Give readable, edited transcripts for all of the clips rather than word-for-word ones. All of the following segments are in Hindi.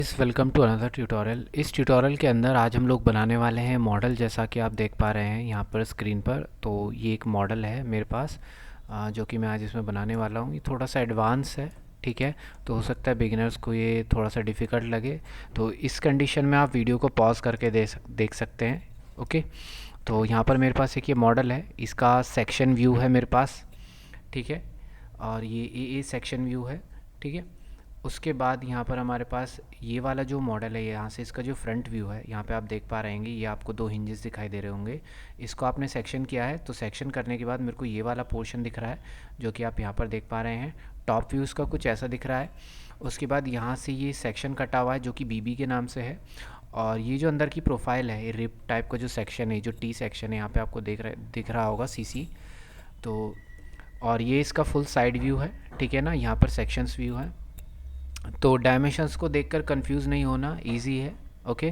Welcome to another tutorial. इस ट्यूटोरियल के अंदर आज हम लोग बनाने वाले हैं मॉडल, जैसा कि आप देख पा रहे हैं यहाँ पर स्क्रीन पर। तो ये एक मॉडल है मेरे पास जो कि मैं आज इसमें बनाने वाला हूँ। ये थोड़ा सा एडवांस है, ठीक है। तो हो सकता है बिगिनर्स को ये थोड़ा सा डिफ़िकल्ट लगे, तो इस कंडीशन में आप वीडियो को पॉज करके देख सकते हैं। ओके, तो यहाँ पर मेरे पास एक ये मॉडल है, इसका सेक्शन व्यू है मेरे पास, ठीक है। और ये ए सेक्शन व्यू है, ठीक है। उसके बाद यहाँ पर हमारे पास ये वाला जो मॉडल है, यहाँ से इसका जो फ्रंट व्यू है, यहाँ पे आप देख पा रहे होंगे, ये आपको दो हिंजेस दिखाई दे रहे होंगे। इसको आपने सेक्शन किया है, तो सेक्शन करने के बाद मेरे को ये वाला पोर्शन दिख रहा है जो कि आप यहाँ पर देख पा रहे हैं। टॉप व्यू इसका कुछ ऐसा दिख रहा है। उसके बाद यहाँ से ये सेक्शन कटा हुआ है जो कि बीबी के नाम से है। और ये जो अंदर की प्रोफाइल है, ये रिप टाइप का जो सेक्शन है, जो टी सेक्शन है, यहाँ पे आपको दिख रहा होगा सीसी। तो और ये इसका फुल साइड व्यू है, ठीक है ना। यहाँ पर सेक्शंस व्यू है। तो डायमेंशंस को देखकर कंफ्यूज नहीं होना, इजी है। ओके,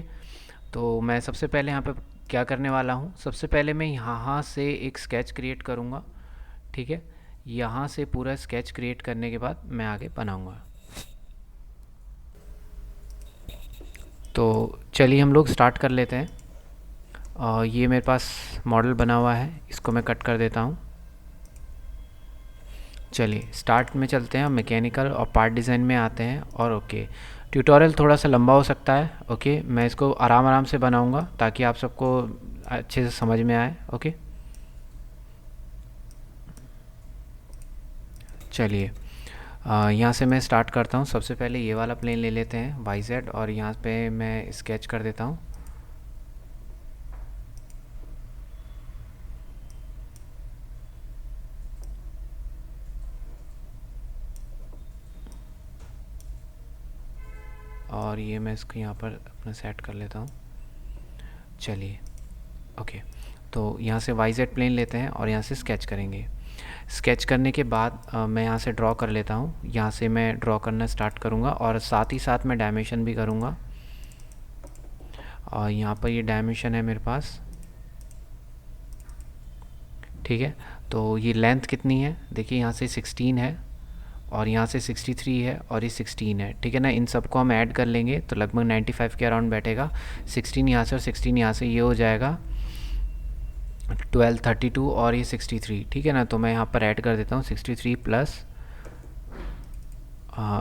तो मैं सबसे पहले यहाँ पे क्या करने वाला हूँ, सबसे पहले मैं यहाँ से एक स्केच क्रिएट करूँगा, ठीक है। यहाँ से पूरा स्केच क्रिएट करने के बाद मैं आगे बनाऊँगा। तो चलिए हम लोग स्टार्ट कर लेते हैं। और ये मेरे पास मॉडल बना हुआ है, इसको मैं कट कर देता हूँ। चलिए स्टार्ट में चलते हैं, मैकेनिकल और पार्ट डिज़ाइन में आते हैं। और ओके, ट्यूटोरियल थोड़ा सा लंबा हो सकता है। ओके, मैं इसको आराम आराम से बनाऊंगा ताकि आप सबको अच्छे से समझ में आए। ओके, चलिए यहाँ से मैं स्टार्ट करता हूँ। सबसे पहले ये वाला प्लेन ले लेते हैं वाई जेड, और यहाँ पे मैं स्केच कर देता हूँ। और ये मैं इसको यहाँ पर अपना सेट कर लेता हूँ। चलिए ओके, तो यहाँ से वाई जेड प्लेन लेते हैं और यहाँ से स्केच करेंगे। स्केच करने के बाद मैं यहाँ से ड्रॉ कर लेता हूँ। यहाँ से मैं ड्रॉ करना स्टार्ट करूँगा और साथ ही साथ मैं डायमेंशन भी करूँगा। और यहाँ पर ये डायमेंशन है मेरे पास, ठीक है। तो ये लेंथ कितनी है, देखिए यहाँ से 16 है और यहाँ से 63 है और ये 16 है, ठीक है ना। इन सबको हम ऐड कर लेंगे तो लगभग 95 के अराउंड बैठेगा। 16 यहाँ से और 16 यहाँ से, ये हो जाएगा 12, 32 और ये 63, ठीक है ना। तो मैं यहाँ पर ऐड कर देता हूँ 63 प्लस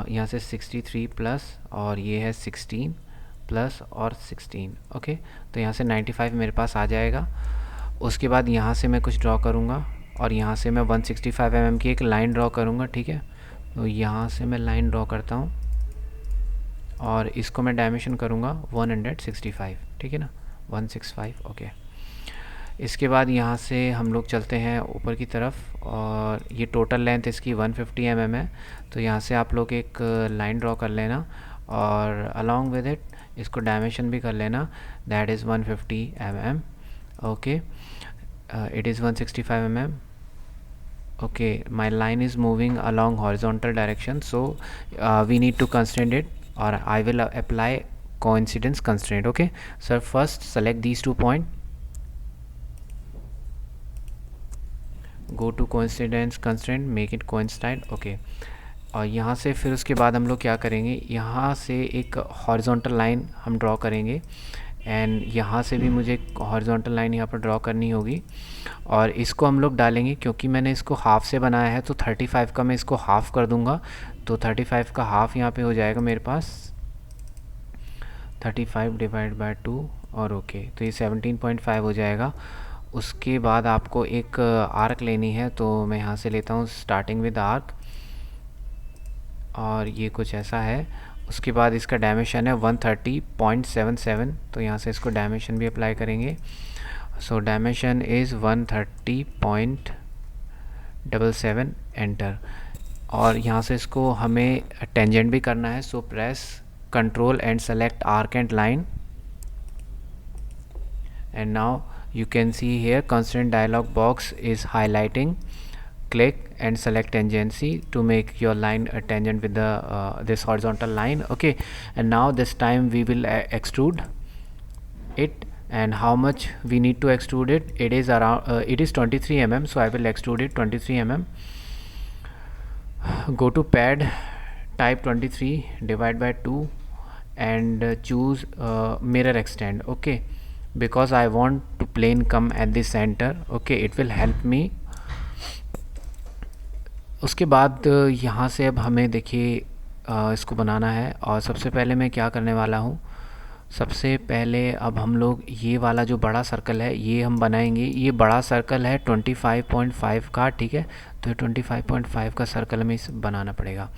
यहाँ से 63 प्लस और ये है 16 प्लस और 16। ओके, तो यहाँ से 95 मेरे पास आ जाएगा। उसके बाद यहाँ से मैं कुछ ड्रॉ करूँगा और यहाँ से मैं 165 mm की एक लाइन ड्रॉ करूँगा, ठीक है। तो यहाँ से मैं लाइन ड्रॉ करता हूँ और इसको मैं डायमेंशन करूँगा 165, ठीक है ना, 165। ओके, इसके बाद यहाँ से हम लोग चलते हैं ऊपर की तरफ और ये टोटल लेंथ इसकी 150 mm है। तो यहाँ से आप लोग एक लाइन ड्रॉ कर लेना और अलॉन्ग विद इट इसको डायमेंशन भी कर लेना, that is 150 mm। Okay, it is 165 mm. Okay, my line is moving along horizontal direction, so we need to constrain it, or I will apply coincidence constraint. Okay, so first select these 2 points, go to coincidence constraint, make it coincide. Okay, और यहाँ से फिर उसके बाद हम लोग क्या करेंगे, यहाँ से एक हॉरिजॉन्टल लाइन हम ड्रॉ करेंगे एंड यहाँ से भी मुझे एक हॉरिजॉन्टल लाइन यहाँ पर ड्रॉ करनी होगी और इसको हम लोग डालेंगे। क्योंकि मैंने इसको हाफ से बनाया है तो 35 का मैं इसको हाफ कर दूंगा, तो 35 का हाफ यहाँ पे हो जाएगा मेरे पास 35 डिवाइड बाय 2 और ओके, तो ये 17.5 हो जाएगा। उसके बाद आपको एक आर्क लेनी है, तो मैं यहाँ से लेता हूँ स्टार्टिंग विद आर्क और ये कुछ ऐसा है। उसके बाद इसका डायमेंशन है 130.77, तो यहाँ से इसको डायमेंशन भी अप्लाई करेंगे। So dimension is 130.77, enter. और यहाँ से इसको हमें टेंजेंट भी करना है, सो press control and select arc and line and now you can see here constraint dialog box is highlighting. Click and select tangency to make your line a tangent with the this horizontal line. Okay, and now this time we will extrude it. And how much we need to extrude it, it is around it is 23 mm, so I will extrude it 23 mm. Go to pad, type 23 divide by 2 and choose mirror extend. Okay, because I want to plane come at the center. Okay, it will help me. उसके बाद यहाँ से अब हमें देखिए इसको बनाना है, और सबसे पहले मैं क्या करने वाला हूँ, सबसे पहले अब हम लोग ये वाला जो बड़ा सर्कल है ये हम बनाएंगे। ये बड़ा सर्कल है 25.5 का, ठीक है। तो 25.5 का सर्कल हमें इस बनाना पड़ेगा।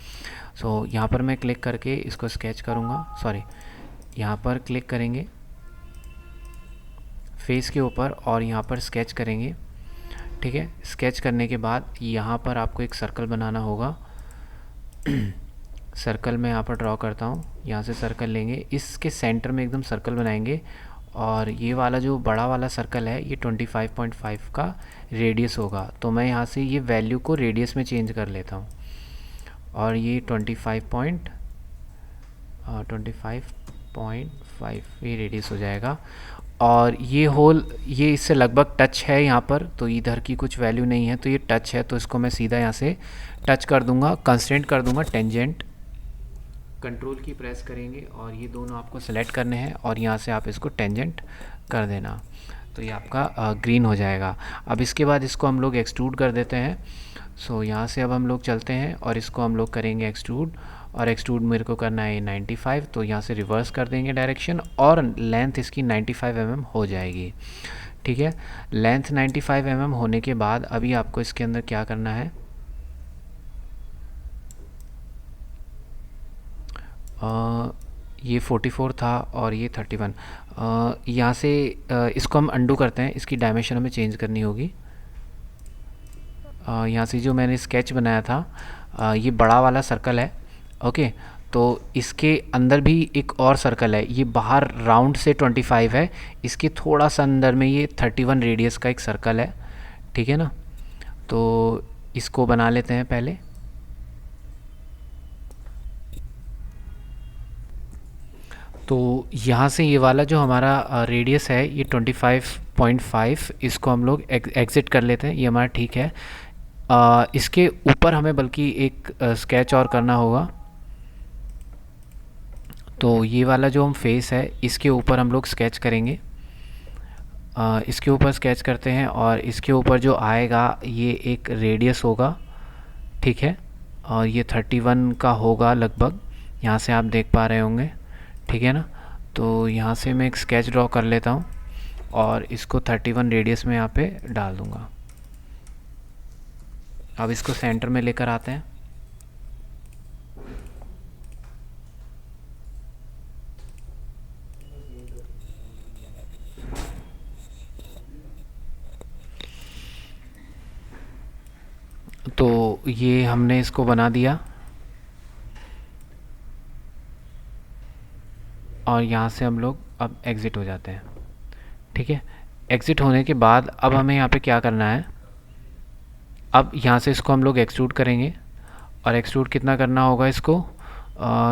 सो यहाँ पर मैं क्लिक करके इसको स्केच करूँगा, सॉरी यहाँ पर क्लिक करेंगे फेस के ऊपर और यहाँ पर स्केच करेंगे, ठीक है। स्केच करने के बाद यहाँ पर आपको एक सर्कल बनाना होगा। सर्कल मैं यहाँ पर ड्रॉ करता हूँ, यहाँ से सर्कल लेंगे, इसके सेंटर में एकदम सर्कल बनाएंगे, और ये वाला जो बड़ा वाला सर्कल है ये 25.5 का रेडियस होगा। तो मैं यहाँ से ये वैल्यू को रेडियस में चेंज कर लेता हूँ, और ये 25.5 ये रेडियस हो जाएगा। और ये होल ये इससे लगभग टच है यहाँ पर, तो इधर की कुछ वैल्यू नहीं है, तो ये टच है, तो इसको मैं सीधा यहाँ से टच कर दूंगा, कंस्ट्रेंट कर दूंगा टेंजेंट। कंट्रोल की प्रेस करेंगे और ये दोनों आपको सेलेक्ट करने हैं, और यहाँ से आप इसको टेंजेंट कर देना, तो ये आपका ग्रीन हो जाएगा। अब इसके बाद इसको हम लोग एक्सट्रूड कर देते हैं। सो यहाँ से अब हम लोग चलते हैं और इसको हम लोग करेंगे एक्सट्रूड, और एक्सट्रूड मेरे को करना है 95, तो यहाँ से रिवर्स कर देंगे डायरेक्शन, और लेंथ इसकी 95 mm हो जाएगी, ठीक है। लेंथ 95 mm होने के बाद अभी आपको इसके अंदर क्या करना है, ये 44 था और ये 31। यहाँ से इसको हम अंडू करते हैं, इसकी डायमेंशन हमें चेंज करनी होगी। यहाँ से जो मैंने स्केच बनाया था ये बड़ा वाला सर्कल है, ओके। तो इसके अंदर भी एक और सर्कल है, ये बाहर राउंड से 25 है, इसके थोड़ा सा अंदर में ये 31 रेडियस का एक सर्कल है, ठीक है ना। तो इसको बना लेते हैं पहले। तो यहाँ से ये वाला जो हमारा रेडियस है ये 25.5, इसको हम लोग एग्ज़िट कर लेते हैं, ये हमारा ठीक है। इसके ऊपर हमें बल्कि एक स्केच और करना होगा। तो ये वाला जो हम फेस है इसके ऊपर हम लोग स्केच करेंगे, इसके ऊपर स्केच करते हैं, और इसके ऊपर जो आएगा ये एक रेडियस होगा, ठीक है। और ये 31 का होगा लगभग, यहाँ से आप देख पा रहे होंगे, ठीक है ना। तो यहाँ से मैं एक स्केच ड्रॉ कर लेता हूँ और इसको 31 रेडियस में यहाँ पे डाल दूँगा। अब इसको सेंटर में लेकर आते हैं। तो ये हमने इसको बना दिया, और यहाँ से हम लोग अब एग्ज़िट हो जाते हैं, ठीक है। एग्ज़िट होने के बाद अब हमें यहाँ पे क्या करना है, अब यहाँ से इसको हम लोग एक्सट्रूड करेंगे, और एक्सट्रूड कितना करना होगा इसको,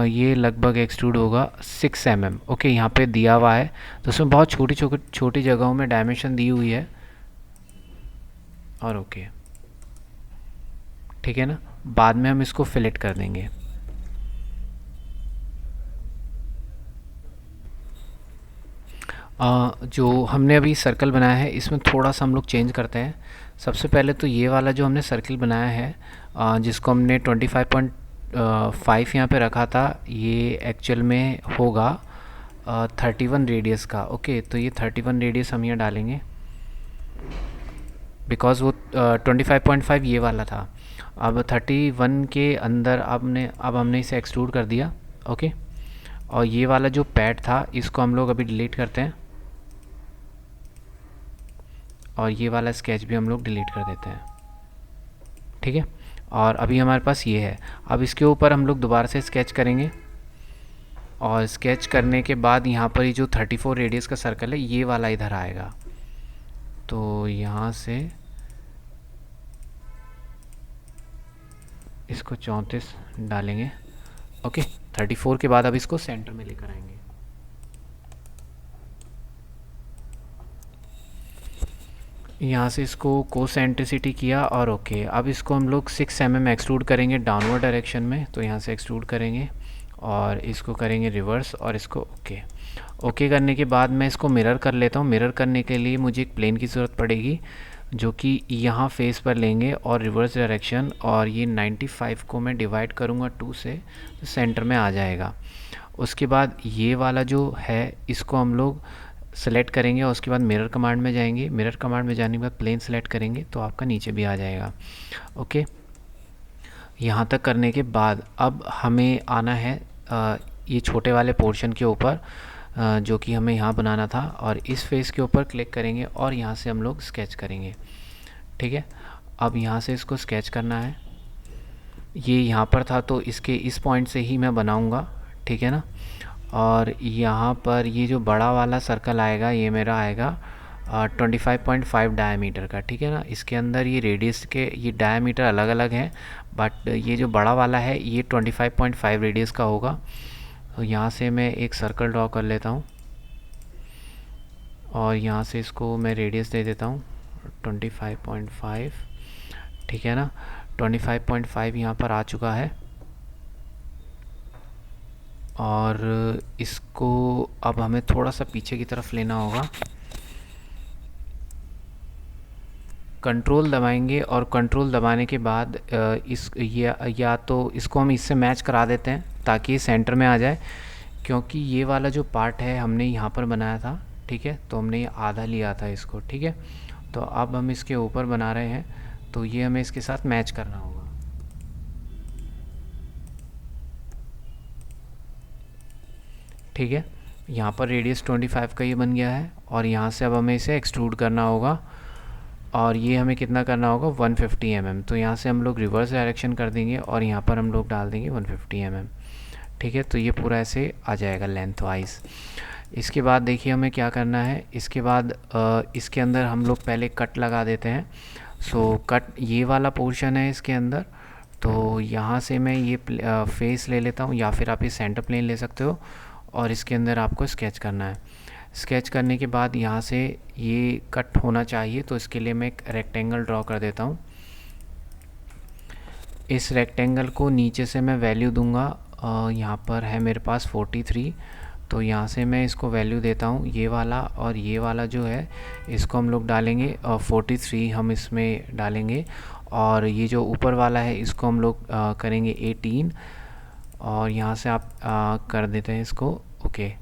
ये लगभग एक्सट्रूड होगा 6 mm, ओके। यहाँ पे दिया हुआ है, तो उसमें बहुत छोटी जगहों में डायमेंशन दी हुई है, और ओके, ठीक है ना। बाद में हम इसको फिलेट कर देंगे। जो हमने अभी सर्कल बनाया है इसमें थोड़ा सा हम लोग चेंज करते हैं। सबसे पहले तो ये वाला जो हमने सर्कल बनाया है जिसको हमने 25.5 यहाँ पे रखा था, ये एक्चुअल में होगा 31 रेडियस का, ओके। तो ये 31 रेडियस हम यहाँ डालेंगे, बिकॉज़ वो 25.5 ये वाला था। अब 31 के अंदर अब हमने इसे एक्सट्रूड कर दिया, ओके। और ये वाला जो पैड था इसको हम लोग अभी डिलीट करते हैं, और ये वाला स्केच भी हम लोग डिलीट कर देते हैं, ठीक है। और अभी हमारे पास ये है। अब इसके ऊपर हम लोग दोबारा से स्केच करेंगे, और स्केच करने के बाद यहाँ पर ये जो 34 रेडियस का सर्कल है ये वाला इधर आएगा, तो यहाँ से इसको 34 डालेंगे, ओके। 34 के बाद अब इसको सेंटर में लेकर आएंगे। यहाँ से इसको कोसेंट्रिसिटी किया और ओके। अब इसको हम लोग 6 mm एक्सट्रूड करेंगे डाउनवर्ड डायरेक्शन में, तो यहाँ से एक्सट्रूड करेंगे और इसको करेंगे रिवर्स और इसको ओके। ओके करने के बाद मैं इसको मिरर कर लेता हूँ। मिरर करने के लिए मुझे एक प्लेन की ज़रूरत पड़ेगी, जो कि यहाँ फेस पर लेंगे और रिवर्स डायरेक्शन, और ये 95 को मैं डिवाइड करूँगा 2 से, तो सेंटर में आ जाएगा। उसके बाद ये वाला जो है इसको हम लोग सेलेक्ट करेंगे और उसके बाद मिरर कमांड में जाएंगे। मिरर कमांड में जाने के बाद प्लेन सेलेक्ट करेंगे तो आपका नीचे भी आ जाएगा। ओके, यहाँ तक करने के बाद अब हमें आना है ये छोटे वाले पोर्शन के ऊपर, जो कि हमें यहाँ बनाना था, और इस फेस के ऊपर क्लिक करेंगे और यहाँ से हम लोग स्केच करेंगे। ठीक है, अब यहाँ से इसको स्केच करना है। ये यहाँ पर था तो इसके इस पॉइंट से ही मैं बनाऊँगा, ठीक है ना। और यहाँ पर ये जो बड़ा वाला सर्कल आएगा ये मेरा आएगा 25.5 डायमीटर का, ठीक है ना। इसके अंदर ये रेडियस के ये डायमीटर अलग अलग हैं, बट ये जो बड़ा वाला है ये 25.5 रेडियस का होगा। तो यहाँ से मैं एक सर्कल ड्रॉ कर लेता हूँ और यहाँ से इसको मैं रेडियस दे देता हूँ 25.5, ठीक है ना। 25.5 यहाँ पर आ चुका है, और इसको अब हमें थोड़ा सा पीछे की तरफ लेना होगा। कंट्रोल दबाएंगे और कंट्रोल दबाने के बाद इस या तो इसको हम इससे मैच करा देते हैं ताकि ये सेंटर में आ जाए, क्योंकि ये वाला जो पार्ट है हमने यहाँ पर बनाया था, ठीक है। तो हमने ये आधा लिया था इसको, ठीक है। तो अब हम इसके ऊपर बना रहे हैं तो ये हमें इसके साथ मैच करना होगा। ठीक है, यहाँ पर रेडियस 25 का ये बन गया है, और यहाँ से अब हमें इसे एक्सट्रूड करना होगा, और ये हमें कितना करना होगा 150 mm। तो यहाँ से हम लोग रिवर्स डायरेक्शन कर देंगे और यहाँ पर हम लोग डाल देंगे 150 mm, ठीक है। तो ये पूरा ऐसे आ जाएगा लेंथ वाइज। इसके बाद देखिए हमें क्या करना है। इसके बाद इसके अंदर हम लोग पहले कट लगा देते हैं। सो कट ये वाला पोर्शन है इसके अंदर, तो यहाँ से मैं ये फेस ले लेता हूँ, या फिर आप ये सेंटर प्लेन ले सकते हो, और इसके अंदर आपको स्केच करना है। स्केच करने के बाद यहाँ से ये कट होना चाहिए, तो इसके लिए मैं एक रेक्टेंगल ड्रॉ कर देता हूँ। इस रेक्टेंगल को नीचे से मैं वैल्यू दूंगा, यहाँ पर है मेरे पास 43, तो यहाँ से मैं इसको वैल्यू देता हूँ ये वाला, और ये वाला जो है इसको हम लोग डालेंगे 43 हम इसमें डालेंगे, और ये जो ऊपर वाला है इसको हम लोग करेंगे 18, और यहाँ से आप कर देते हैं इसको ओके।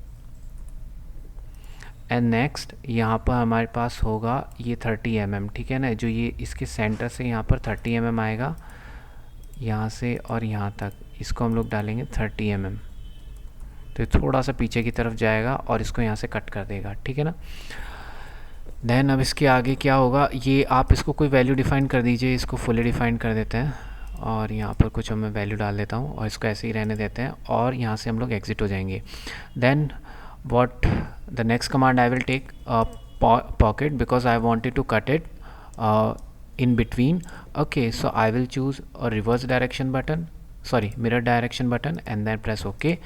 एंड नेक्स्ट यहाँ पर हमारे पास होगा ये 30 mm, ठीक है ना। जो ये इसके सेंटर से यहाँ पर 30 mm आएगा, यहाँ से और यहाँ तक इसको हम लोग डालेंगे 30 mm। तो ये थोड़ा सा पीछे की तरफ जाएगा और इसको यहाँ से कट कर देगा, ठीक है ना। देन अब इसके आगे क्या होगा, ये आप इसको कोई वैल्यू डिफ़ाइन कर दीजिए। इसको फुली डिफ़ाइन कर देते हैं, और यहाँ पर कुछ मैं वैल्यू डाल देता हूँ, और इसको ऐसे ही रहने देते हैं, और यहाँ से हम लोग एग्ज़िट हो जाएंगे। Then what the next command I will take pocket, because I wanted to cut it in between. Okay, so I will choose a reverse direction button, sorry, mirror direction button, and then press OK.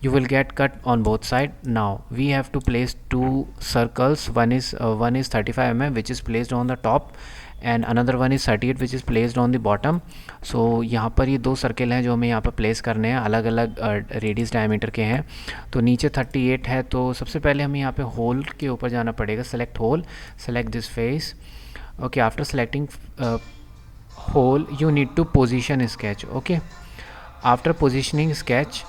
You will get cut on both sides. Now we have to place two circles. One is 35 mm, which is placed on the top, and another one is 38 which is placed on the bottom. So यहाँ पर ये दो सर्किल हैं जो हमें यहाँ पर प्लेस करने हैं, अलग अलग रेडियस डायमीटर के हैं। तो नीचे 38 है, तो सबसे पहले हमें यहाँ पे होल के ऊपर जाना पड़ेगा। Select hole, select this face. Okay, after selecting hole you need to position sketch. Okay, after positioning sketch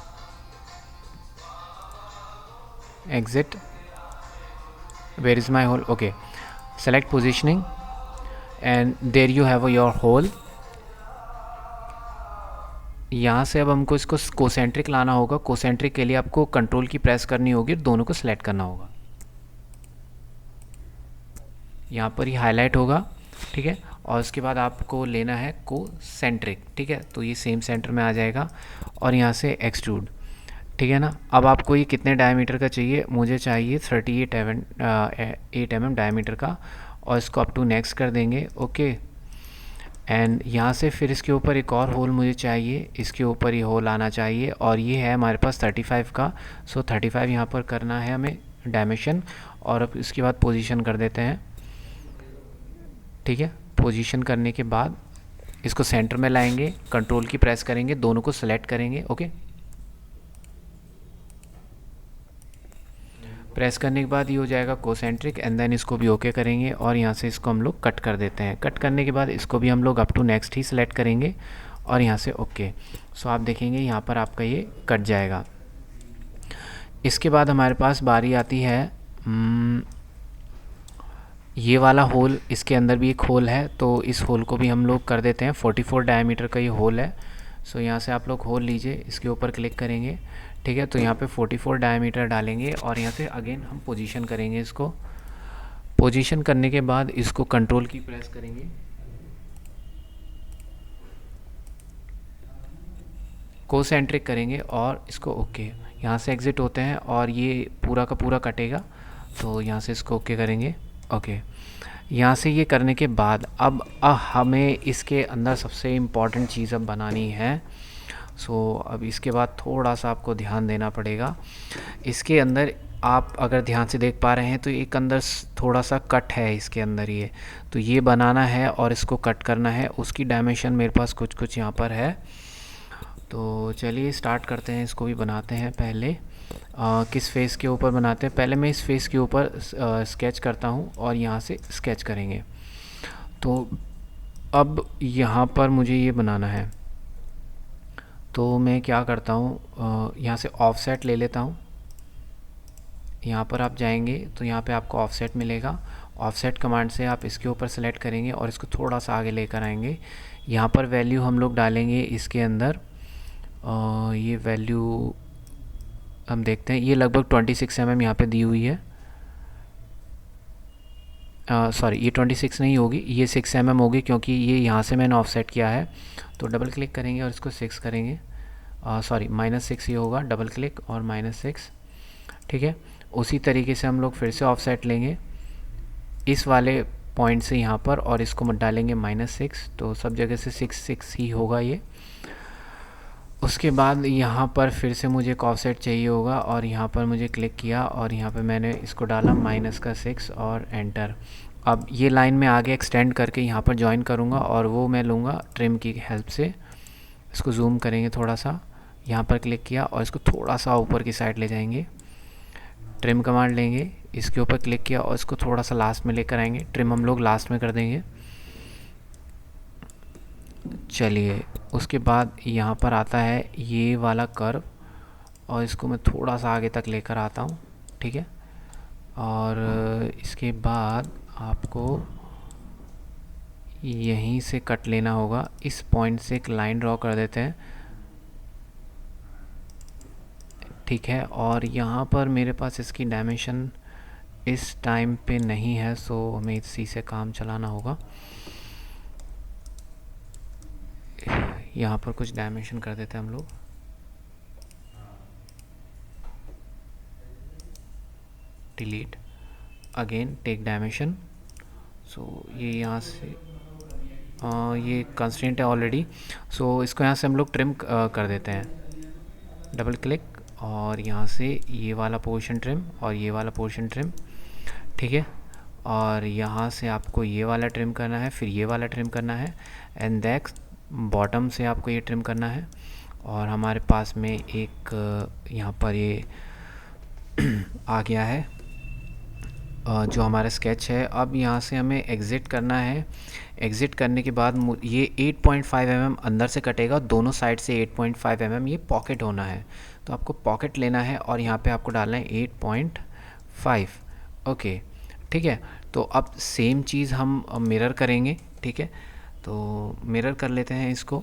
exit, where is my hole? Okay, select positioning and there you have your hole. यहाँ से अब हमको इसको कोसेंट्रिक लाना होगा। कोसेंट्रिक के लिए आपको कंट्रोल की प्रेस करनी होगी, दोनों को सिलेक्ट करना होगा। यहाँ पर ही हाईलाइट होगा, ठीक है। और उसके बाद आपको लेना है कोसेंट्रिक, ठीक है। तो ये सेम सेंटर में आ जाएगा, और यहाँ से एक्सट्रूड, ठीक है ना। अब आपको ये कितने डायमीटर का चाहिए? मुझे चाहिए 38 mm डायमीटर का, और इसको अप टू नेक्स्ट कर देंगे। ओके, एंड यहाँ से फिर इसके ऊपर एक और होल मुझे चाहिए, इसके ऊपर ये होल आना चाहिए, और ये है हमारे पास 35 का। सो 35 यहाँ पर करना है हमें डायमेंशन, और अब इसके बाद पोजीशन कर देते हैं, ठीक है। पोजीशन करने के बाद इसको सेंटर में लाएंगे, कंट्रोल की प्रेस करेंगे, दोनों को सेलेक्ट करेंगे। ओके, प्रेस करने के बाद ये हो जाएगा कोसेंट्रिक, एंड देन इसको भी ओके करेंगे और यहाँ से इसको हम लोग कट कर देते हैं। कट करने के बाद इसको भी हम लोग अप टू नेक्स्ट ही सिलेक्ट करेंगे और यहाँ से ओके। सो आप देखेंगे यहाँ पर आपका ये कट जाएगा। इसके बाद हमारे पास बारी आती है ये वाला होल, इसके अंदर भी एक होल है, तो इस होल को भी हम लोग कर देते हैं। 44 डायमीटर का ये होल है। सो यहाँ से आप लोग होल लीजिए, इसके ऊपर क्लिक करेंगे, ठीक है। तो यहाँ पे 44 डायमीटर डालेंगे और यहाँ से अगेन हम पोजीशन करेंगे इसको। पोजीशन करने के बाद इसको कंट्रोल की प्रेस करेंगे, कोसेंट्रिक करेंगे और इसको ओके। यहाँ से एग्ज़िट होते हैं और ये पूरा का पूरा कटेगा, तो यहाँ से इसको ओके करेंगे, ओके। यहाँ से ये करने के बाद अब हमें इसके अंदर सबसे इम्पॉर्टेंट चीज़ अब बनानी है। सो अब इसके बाद थोड़ा सा आपको ध्यान देना पड़ेगा। इसके अंदर आप अगर ध्यान से देख पा रहे हैं तो एक अंदर थोड़ा सा कट है इसके अंदर, ये तो ये बनाना है और इसको कट करना है। उसकी डायमेंशन मेरे पास कुछ कुछ यहाँ पर है, तो चलिए स्टार्ट करते हैं, इसको भी बनाते हैं। पहले किस फेस के ऊपर बनाते हैं, पहले मैं इस फेस के ऊपर स्केच करता हूँ और यहाँ से स्केच करेंगे। तो अब यहाँ पर मुझे ये बनाना है, तो मैं क्या करता हूँ, यहाँ से ऑफसेट ले लेता हूँ। यहाँ पर आप जाएंगे तो यहाँ पे आपको ऑफसेट मिलेगा। ऑफसेट कमांड से आप इसके ऊपर सेलेक्ट करेंगे और इसको थोड़ा सा आगे लेकर आएंगे। यहाँ पर वैल्यू हम लोग डालेंगे इसके अंदर, ये वैल्यू हम देखते हैं, ये लगभग 26 mm यहाँ पे दी हुई है। सॉरी, ये 26 नहीं होगी, ये 6 mm होगी, क्योंकि ये यहाँ से मैंने ऑफसेट किया है। तो डबल क्लिक करेंगे और इसको 6 करेंगे, सॉरी -6 ही होगा, डबल क्लिक और -6, ठीक है। उसी तरीके से हम लोग फिर से ऑफसेट लेंगे इस वाले पॉइंट से यहाँ पर और इसको डालेंगे -6, तो सब जगह से 6 ही होगा ये। उसके बाद यहाँ पर फिर से मुझे एक ऑफसेट चाहिए होगा और यहाँ पर मुझे क्लिक किया और यहाँ पे मैंने इसको डाला -6 और एंटर। अब ये लाइन में आगे एक्सटेंड करके यहाँ पर ज्वाइन करूँगा और वो मैं लूँगा ट्रिम की हेल्प से। इसको जूम करेंगे थोड़ा सा, यहाँ पर क्लिक किया और इसको थोड़ा सा ऊपर की साइड ले जाएंगे। ट्रिम कमांड लेंगे, इसके ऊपर क्लिक किया और इसको थोड़ा सा लास्ट में लेकर आएंगे। ट्रिम हम लोग लास्ट में कर देंगे। चलिए, उसके बाद यहाँ पर आता है ये वाला कर्व और इसको मैं थोड़ा सा आगे तक लेकर आता हूँ, ठीक है। और इसके बाद आपको यहीं से कट लेना होगा, इस पॉइंट से एक लाइन ड्रॉ कर देते हैं, ठीक है। और यहाँ पर मेरे पास इसकी डायमेंशन इस टाइम पे नहीं है, सो हमें इसी से काम चलाना होगा। यहाँ पर कुछ डायमेंशन कर देते हैं हम लोग, डिलीट, अगेन टेक डायमेंशन। सो ये यहाँ से ये कंस्ट्रेंट है ऑलरेडी, सो इसको यहाँ से हम लोग ट्रिम कर देते हैं। डबल क्लिक और यहाँ से ये वाला पोर्शन ट्रिम और ये वाला पोर्शन ट्रिम, ठीक है। और यहाँ से आपको ये वाला ट्रिम करना है, फिर ये वाला ट्रिम करना है, एंड नेक्स्ट बॉटम से आपको ये ट्रिम करना है। और हमारे पास में एक यहाँ पर ये आ गया है जो हमारा स्केच है। अब यहाँ से हमें एग्ज़िट करना है। एग्ज़िट करने के बाद ये 8.5 mm अंदर से कटेगा, दोनों साइड से 8.5 mm ये पॉकेट होना है, तो आपको पॉकेट लेना है और यहाँ पे आपको डालना है 8.5, ओके, ठीक है। तो अब सेम चीज़ हम मिरर करेंगे, ठीक है। तो मिरर कर लेते हैं इसको।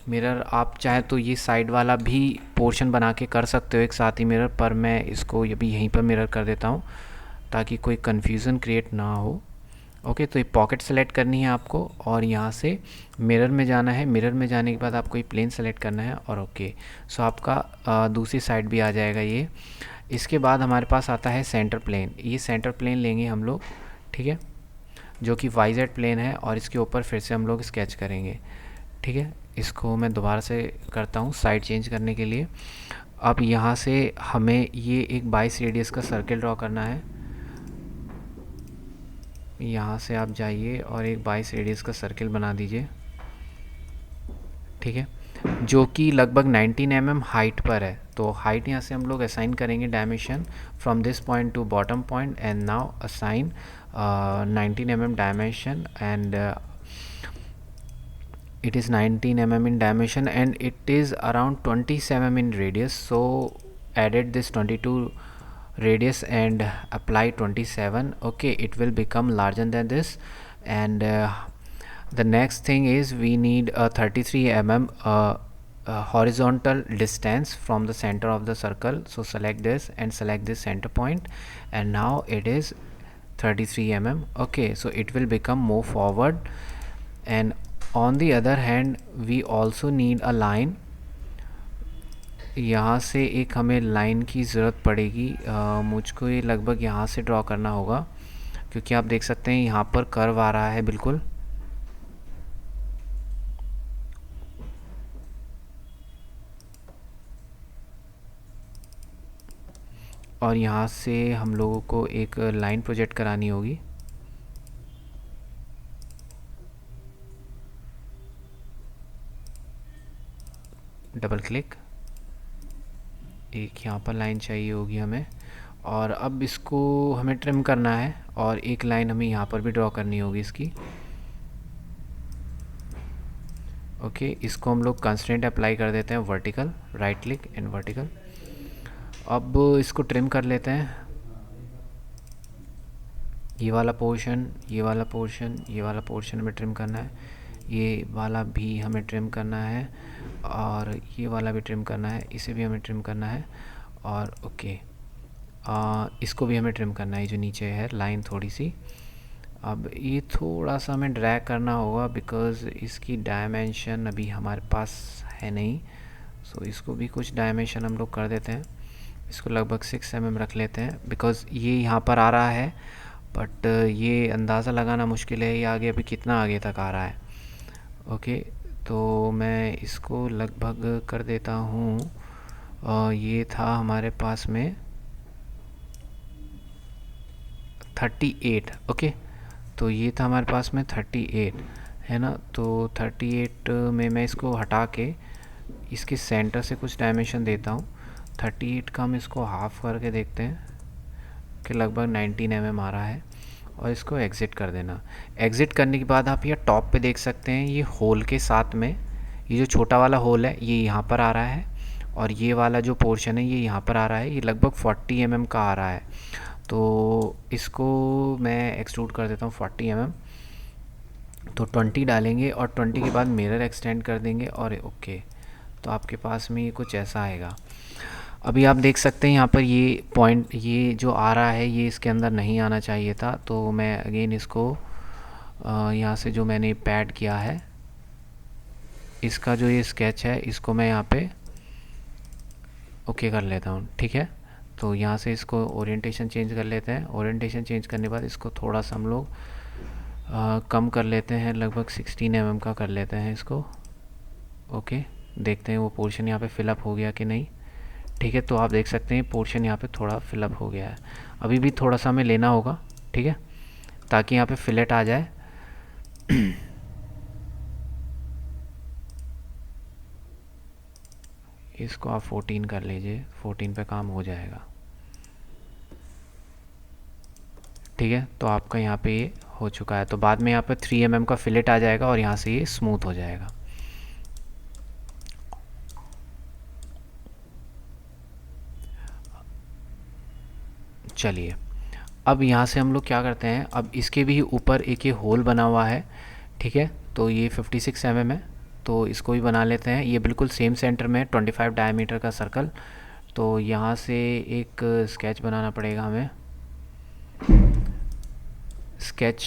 मिरर आप चाहे तो ये साइड वाला भी पोर्शन बना के कर सकते हो एक साथ ही मिरर, पर मैं इसको अभी यहीं पर मिरर कर देता हूँ ताकि कोई कन्फ्यूज़न क्रिएट ना हो, ओके। तो ये पॉकेट सेलेक्ट करनी है आपको और यहाँ से मिरर में जाना है। मिरर में जाने के बाद आपको ये प्लेन सेलेक्ट करना है और ओके। सो आपका दूसरी साइड भी आ जाएगा ये। इसके बाद हमारे पास आता है सेंटर प्लेन। ये सेंटर प्लेन लेंगे हम लोग, ठीक है, जो कि YZ प्लेन है, और इसके ऊपर फिर से हम लोग स्केच करेंगे, ठीक है। इसको मैं दोबारा से करता हूँ साइड चेंज करने के लिए। अब यहाँ से हमें ये एक 22 रेडियस का सर्किल ड्रॉ करना है। यहाँ से आप जाइए और एक 22 रेडियस का सर्किल बना दीजिए, ठीक है, जो कि लगभग 19 mm हाइट पर है। तो हाइट यहाँ से हम लोग असाइन करेंगे dimension from this point two bottom point, and now assign 19 mm dimension, and it is 19 mm in dimension and it is around 27 mm in radius. So added this 22 radius and apply 27. Okay, it will become larger than this. And the next thing is we need a 33 mm horizontal distance from the center of the circle. So select this and select this center point, and now it is 33 mm. Okay, so it will become more forward. And on the other hand we also need a line. यहाँ से एक हमें लाइन की ज़रूरत पड़ेगी। मुझको ये लगभग यहाँ से ड्रॉ करना होगा, क्योंकि आप देख सकते हैं यहाँ पर कर्व आ रहा है बिल्कुल। और यहाँ से हम लोगों को एक लाइन प्रोजेक्ट करानी होगी। डबल क्लिक, एक यहाँ पर लाइन चाहिए होगी हमें, और अब इसको हमें ट्रिम करना है और एक लाइन हमें यहाँ पर भी ड्रॉ करनी होगी इसकी। ओके, इसको हम लोग कंस्ट्रेंट अप्लाई कर देते हैं vertical, right click and vertical. अब इसको ट्रिम कर लेते हैं, ये वाला पोर्शन, ये वाला पोर्शन, ये वाला पोर्शन हमें ट्रिम करना है, ये वाला भी हमें ट्रिम करना है, और ये वाला भी ट्रिम करना है, इसे भी हमें ट्रिम करना है। और ओके, इसको भी हमें ट्रिम करना है, जो नीचे है लाइन थोड़ी सी। अब ये थोड़ा सा हमें ड्रैग करना होगा बिकॉज़ इसकी डायमेंशन अभी हमारे पास है नहीं। सो इसको भी कुछ डायमेंशन हम लोग कर देते हैं, इसको लगभग 6 mm रख लेते हैं, बिकॉज़ ये यहाँ पर आ रहा है, बट ये अंदाज़ा लगाना मुश्किल है ये आगे अभी कितना आगे तक आ रहा है। ओके, तो मैं इसको लगभग कर देता हूँ, ये था हमारे पास में 38। ओके, तो ये था हमारे पास में 38 है ना। तो 38 में मैं इसको हटा के इसके सेंटर से कुछ डायमेंशन देता हूँ। 38 का हम इसको हाफ करके देखते हैं कि लगभग 19 mm आ रहा है, और इसको एग्ज़िट कर देना। एग्ज़िट करने के बाद आप ये टॉप पे देख सकते हैं, ये होल के साथ में ये जो छोटा वाला होल है ये यहाँ पर आ रहा है, और ये वाला जो पोर्शन है ये यहाँ पर आ रहा है, ये लगभग 40 mm का आ रहा है। तो इसको मैं एक्सट्रूड कर देता हूँ 40 mm। तो 20 डालेंगे और 20 के बाद मिरर एक्सटेंड कर देंगे, और ओके, तो आपके पास में ये कुछ ऐसा आएगा। अभी आप देख सकते हैं यहाँ पर ये पॉइंट, ये जो आ रहा है ये इसके अंदर नहीं आना चाहिए था। तो मैं अगेन इसको यहाँ से जो मैंने पैड किया है, इसका जो ये स्केच है इसको मैं यहाँ पे ओके कर लेता हूँ। ठीक है, तो यहाँ से इसको ओरिएंटेशन चेंज कर लेते हैं। ओरिएंटेशन चेंज करने के बाद इसको थोड़ा सा हम लोग कम कर लेते हैं, लगभग 16 mm का कर लेते हैं इसको। ओके, देखते हैं वो पोर्शन यहाँ पे फिलअप हो गया कि नहीं। ठीक है, तो आप देख सकते हैं पोर्शन यहाँ पे थोड़ा फिलअप हो गया है। अभी भी थोड़ा सा हमें लेना होगा, ठीक है, ताकि यहाँ पे फिलेट आ जाए। इसको आप 14 कर लीजिए, 14 पे काम हो जाएगा। ठीक है, तो आपका यहाँ पे ये हो चुका है। तो बाद में यहाँ पे 3 mm का फिलेट आ जाएगा और यहाँ से ये स्मूथ हो जाएगा। चलिए, अब यहाँ से हम लोग क्या करते हैं, अब इसके भी ऊपर एक ये होल बना हुआ है। ठीक है, तो ये 56 mm है, तो इसको भी बना लेते हैं। ये बिल्कुल सेम सेंटर में 25 डायमीटर का सर्कल। तो यहाँ से एक स्केच बनाना पड़ेगा हमें। स्केच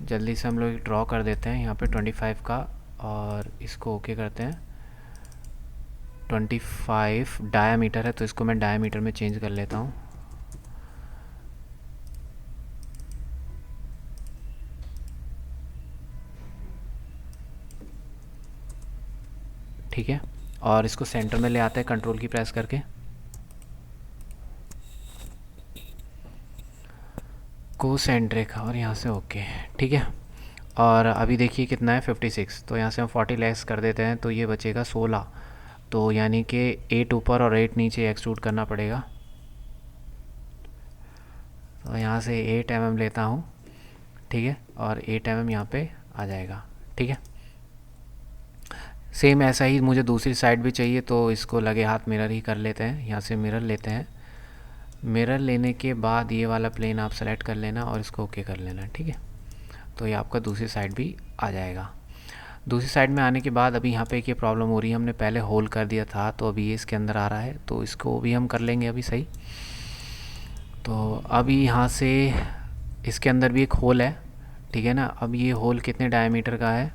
जल्दी से हम लोग ड्रॉ कर देते हैं यहाँ पे 25 का, और इसको ओके करते हैं। 25 डायमीटर है, तो इसको मैं डायमीटर में चेंज कर लेता हूँ। ठीक है, और इसको सेंटर में ले आते हैं कंट्रोल की प्रेस करके। कोसेंट्रिक, और यहाँ से ओके। ठीक है, और अभी देखिए कितना है 56, तो यहाँ से हम 40 लेस कर देते हैं, तो ये बचेगा 16। तो यानी कि 8 ऊपर और 8 नीचे एक्सट्रूड करना पड़ेगा। तो यहाँ से 8 mm लेता हूँ, ठीक है, और 8 mm यहाँ पे आ जाएगा, ठीक है। सेम ऐसा ही मुझे दूसरी साइड भी चाहिए, तो इसको लगे हाथ मिरर ही कर लेते हैं। यहाँ से मिरर लेते हैं, मिरर लेने के बाद ये वाला प्लेन आप सेलेक्ट कर लेना और इसको ओके कर लेना, ठीक है। तो ये आपका दूसरी साइड भी आ जाएगा। दूसरी साइड में आने के बाद अभी यहाँ पे एक ये प्रॉब्लम हो रही है, हमने पहले होल कर दिया था तो अभी ये इसके अंदर आ रहा है, तो इसको भी हम कर लेंगे अभी सही। तो अभी यहाँ से इसके अंदर भी एक होल है, ठीक है ना। अब ये होल कितने डायमीटर का है,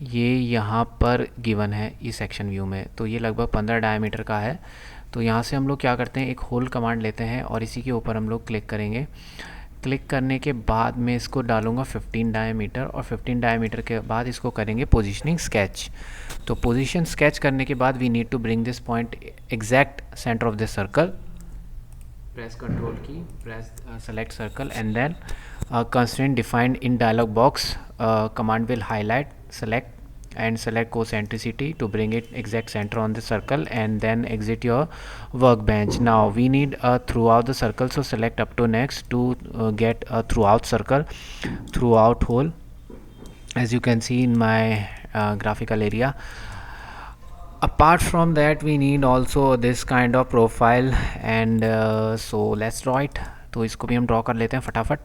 ये यहाँ पर गिवन है इस सेक्शन व्यू में, तो ये लगभग 15 डायमीटर का है। तो यहाँ से हम लोग क्या करते हैं, एक होल कमांड लेते हैं और इसी के ऊपर हम लोग क्लिक करेंगे। क्लिक करने के बाद मैं इसको डालूँगा 15 डायमीटर, और 15 डायमीटर के बाद इसको करेंगे पोजीशनिंग स्केच। तो पोजीशन स्केच करने के बाद we need to bring this point exact centre of this circle. Press control key, press select circle and then constraint defined in dialog box, command will highlight, select and select concentricity to bring it exact center on the circle, and then exit your workbench. Now we need a throughout the circle, so select up to next to get a throughout circle, throughout hole, as you can see in my graphical area. Apart from that we need also this kind of profile, and so let's draw it. तो इसको भी हम ड्रॉ कर लेते हैं फटाफट।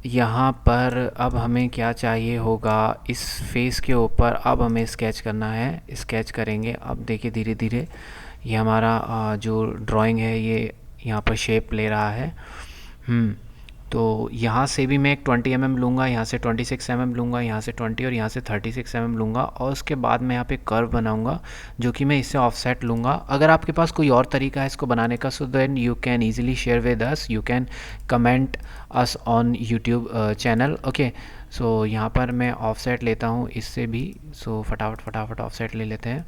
यहाँ पर अब हमें क्या चाहिए होगा, इस फेस के ऊपर अब हमें स्केच करना है। स्केच करेंगे, अब देखिए धीरे धीरे ये हमारा जो ड्राइंग है ये यहाँ पर शेप ले रहा है। तो यहाँ से भी मैं एक 20 mm लूँगा, यहाँ से 26 mm लूँगा, यहाँ से 20 और यहाँ से 36 mm लूँगा, और उसके बाद मैं यहाँ पे कर्व बनाऊँगा जो कि मैं इससे ऑफसेट लूँगा। अगर आपके पास कोई और तरीका है इसको बनाने का, so then you can easily share with us, you can comment us on YouTube channel, okay. So यहाँ पर मैं ऑफसेट लेता हूँ इससे भी, सो फटाफट ऑफसेट ले लेते हैं।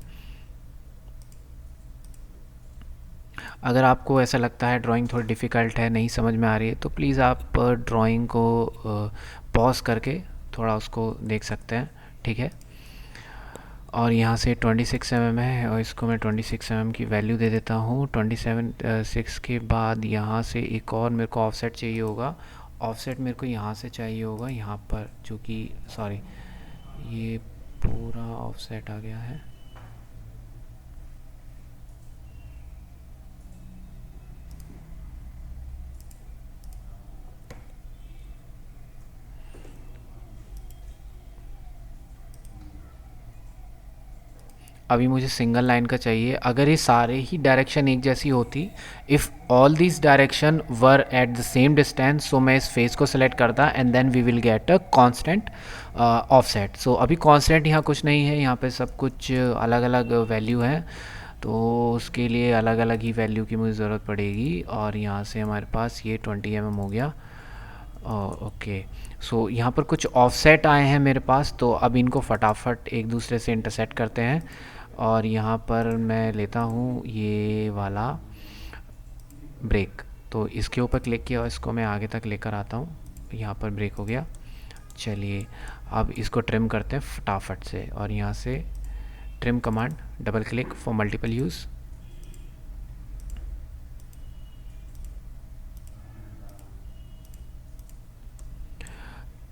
अगर आपको ऐसा लगता है ड्राइंग थोड़ी डिफ़िकल्ट है, नहीं समझ में आ रही है, तो प्लीज़ आप ड्राइंग को पॉज करके थोड़ा उसको देख सकते हैं, ठीक है। और यहाँ से 26 mm है और इसको मैं 26 mm की वैल्यू दे देता हूँ। 27 के बाद यहाँ से एक और मेरे को ऑफसेट चाहिए होगा। ऑफसेट मेरे को यहाँ से चाहिए होगा, यहाँ पर, जो कि सॉरी ये पूरा ऑफसेट आ गया है। अभी मुझे सिंगल लाइन का चाहिए। अगर ये सारे ही डायरेक्शन एक जैसी होती, if all this direction were at the same distance, so मैं इस फेस को सेलेक्ट करता and then we will get a constant offset. So अभी कांस्टेंट यहाँ कुछ नहीं है, यहाँ पे सब कुछ अलग अलग वैल्यू है, तो उसके लिए अलग अलग ही वैल्यू की मुझे ज़रूरत पड़ेगी। और यहाँ से हमारे पास ये 20 mm हो गया, ओके। सो यहाँ पर कुछ ऑफसेट आए हैं मेरे पास, तो अब इनको फटाफट एक दूसरे से इंटरसेक्ट करते हैं। और यहाँ पर मैं लेता हूँ ये वाला ब्रेक, तो इसके ऊपर क्लिक किया और इसको मैं आगे तक लेकर आता हूँ। यहाँ पर ब्रेक हो गया। चलिए अब इसको ट्रिम करते हैं फटाफट से, और यहाँ से trim command, double click for multiple use.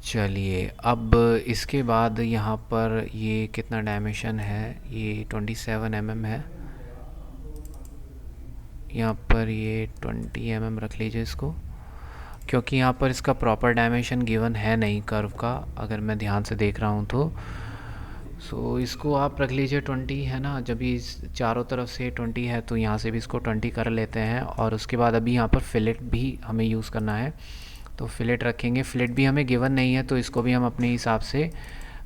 चलिए अब इसके बाद यहाँ पर ये कितना डायमेंशन है, ये 27 mm है। यहाँ पर ये 20 mm रख लीजिए इसको, क्योंकि यहाँ पर इसका प्रॉपर डायमेंशन गिवन है नहीं कर्व का, अगर मैं ध्यान से देख रहा हूँ तो। सो इसको आप रख लीजिए 20, है ना। जब इस चारों तरफ से 20 है तो यहाँ से भी इसको 20 कर लेते हैं। और उसके बाद अभी यहाँ पर फिलेट भी हमें यूज़ करना है, तो फिलेट रखेंगे। फिलेट भी हमें गिवन नहीं है, तो इसको भी हम अपने हिसाब से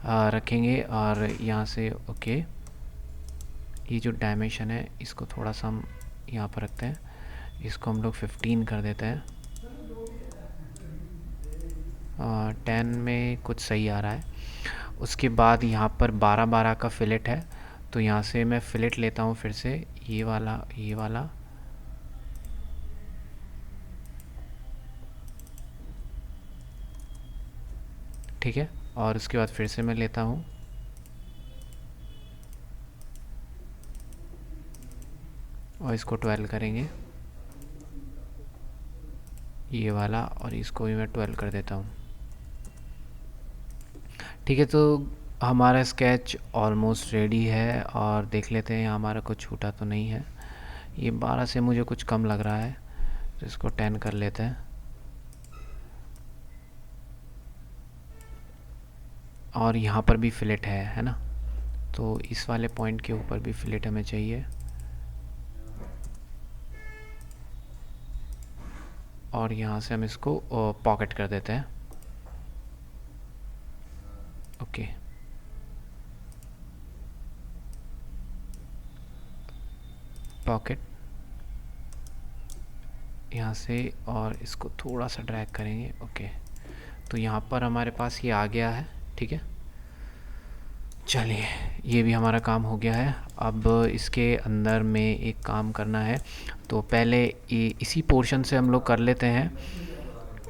रखेंगे। और यहाँ से ओके, ये जो डायमेंशन है इसको थोड़ा सा हम यहाँ पर रखते हैं, इसको हम लोग 15 कर देते हैं। 10 में कुछ सही आ रहा है। उसके बाद यहाँ पर 12-12 का फिलेट है, तो यहाँ से मैं फिलेट लेता हूँ फिर से, ये वाला ठीक है। और उसके बाद फिर से मैं लेता हूँ और इसको 12 करेंगे ये वाला, और इसको भी मैं 12 कर देता हूँ। ठीक है, तो हमारा स्केच ऑलमोस्ट रेडी है, और देख लेते हैं यहाँ हमारा कुछ छूटा तो नहीं है। ये 12 से मुझे कुछ कम लग रहा है, तो इसको 10 कर लेते हैं। और यहाँ पर भी फिलेट है ना, तो इस वाले पॉइंट के ऊपर भी फिलेट हमें चाहिए, और यहाँ से हम इसको पॉकेट कर देते हैं। ओके, पॉकेट यहाँ से, और इसको थोड़ा सा ड्रैग करेंगे। ओके, तो यहाँ पर हमारे पास ये आ गया है। ठीक है, चलिए ये भी हमारा काम हो गया है। अब इसके अंदर में एक काम करना है, तो पहले इसी पोर्शन से हम लोग कर लेते हैं।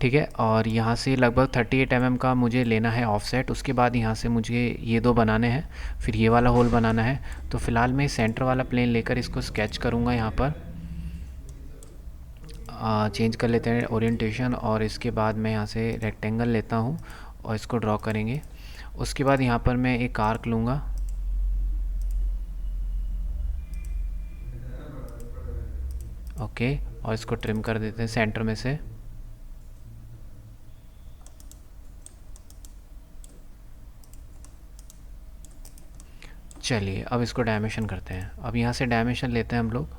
ठीक है, और यहाँ से लगभग 38 mm का मुझे लेना है ऑफसेट। उसके बाद यहाँ से मुझे ये दो बनाने हैं, फिर ये वाला होल बनाना है। तो फ़िलहाल मैं सेंटर वाला प्लेन लेकर इसको स्केच करूँगा। यहाँ पर चेंज कर लेते हैं ओरिएंटेशन, और इसके बाद मैं यहाँ से रेक्टेंगल लेता हूँ और इसको ड्रॉ करेंगे। उसके बाद यहाँ पर मैं एक आर्क लूँगा, ओके, और इसको ट्रिम कर देते हैं सेंटर में से। चलिए अब इसको डायमेंशन करते हैं। अब यहाँ से डायमेंशन लेते हैं हम लोग।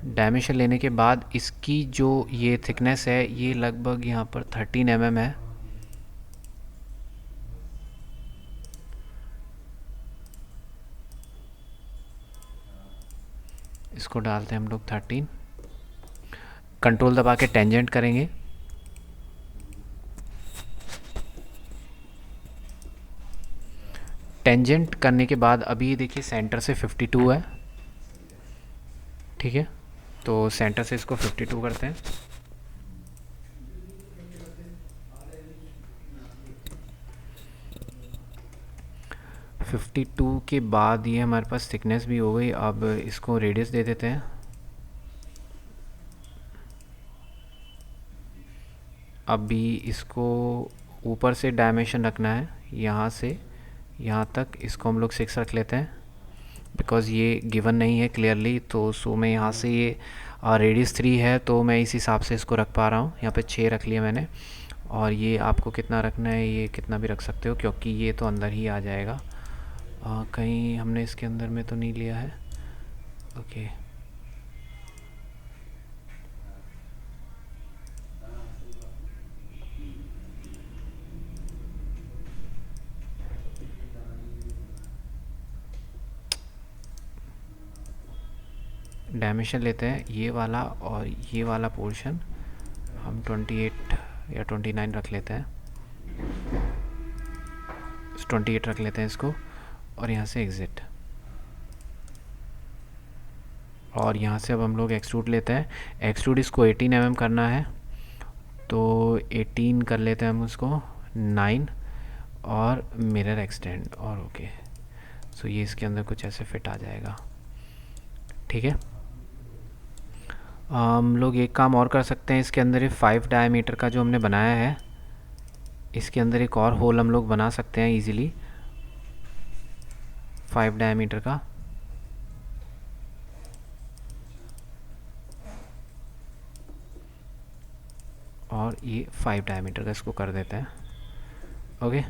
डायमेंशन लेने के बाद इसकी जो ये थिकनेस है, ये लगभग यहाँ पर 13 mm है। इसको डालते हैं हम लोग 13। कंट्रोल दबा के टेंजेंट करेंगे। टेंजेंट करने के बाद अभी देखिए सेंटर से 52 है। ठीक है, तो सेंटर से इसको 52 करते हैं। फिफ्टी टू के बाद ये हमारे पास थिकनेस भी हो गई। अब इसको रेडियस दे देते हैं। अभी इसको ऊपर से डायमेंशन रखना है, यहाँ से यहाँ तक इसको हम लोग 6 रख लेते हैं, बिकॉज़ ये गिवन नहीं है क्लियरली। तो सो मैं यहाँ से ये रेडियस 3 है, तो मैं इस हिसाब से इसको रख पा रहा हूँ। यहाँ पे 6 रख लिया मैंने, और ये आपको कितना रखना है, ये कितना भी रख सकते हो, क्योंकि ये तो अंदर ही आ जाएगा। कहीं हमने इसके अंदर में तो नहीं लिया है। ओके, डायमेंशन लेते हैं ये वाला, और ये वाला पोर्शन हम 28 या 29 रख लेते हैं। 28 रख लेते हैं इसको, और यहाँ से एग्ज़िट। और यहाँ से अब हम लोग एक्सट्रूड लेते हैं। एक्सट्रूड इसको 18 mm करना है, तो 18 कर लेते हैं हम उसको 9, और मिरर एक्सटेंड, और ओके। सो ये इसके अंदर कुछ ऐसे फिट आ जाएगा। ठीक है, हम लोग एक काम और कर सकते हैं। इसके अंदर ये 5 डायमीटर का जो हमने बनाया है, इसके अंदर एक और होल हम लोग बना सकते हैं इजीली, 5 डायमीटर का। और ये 5 डायमीटर का इसको कर देते हैं। ओके,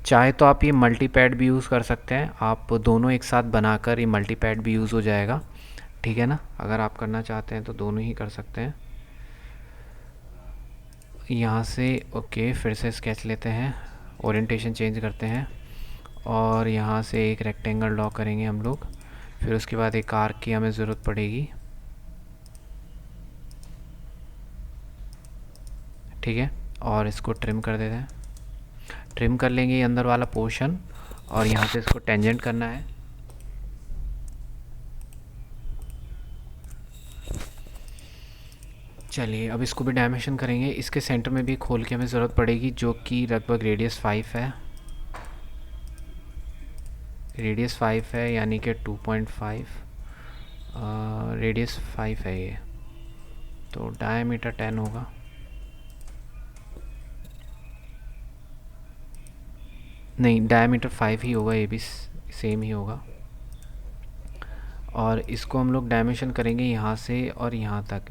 चाहे तो आप ये मल्टी पैड भी यूज़ कर सकते हैं। आप दोनों एक साथ बनाकर ये मल्टी पैड भी यूज़ हो जाएगा। ठीक है ना, अगर आप करना चाहते हैं तो दोनों ही कर सकते हैं। यहाँ से ओके, फिर से स्केच लेते हैं, ओरिएंटेशन चेंज करते हैं, और यहाँ से एक रेक्टेंगल ड्रॉ करेंगे हम लोग। फिर उसके बाद एक आर्क की हमें ज़रूरत पड़ेगी। ठीक है, और इसको ट्रिम कर देते हैं। ट्रिम कर लेंगे ये अंदर वाला पोर्शन, और यहाँ से इसको टेंजेंट करना है। चलिए अब इसको भी डायमेंशन करेंगे। इसके सेंटर में भी एक होल की हमें ज़रूरत पड़ेगी, जो कि लगभग रेडियस 5 है। रेडियस 5 है यानी कि 2.5, रेडियस 5 है ये, तो डायमीटर 10 होगा। नहीं, डायमीटर 5 ही होगा, ये भी सेम ही होगा। और इसको हम लोग डायमेंशन करेंगे यहाँ से और यहाँ तक।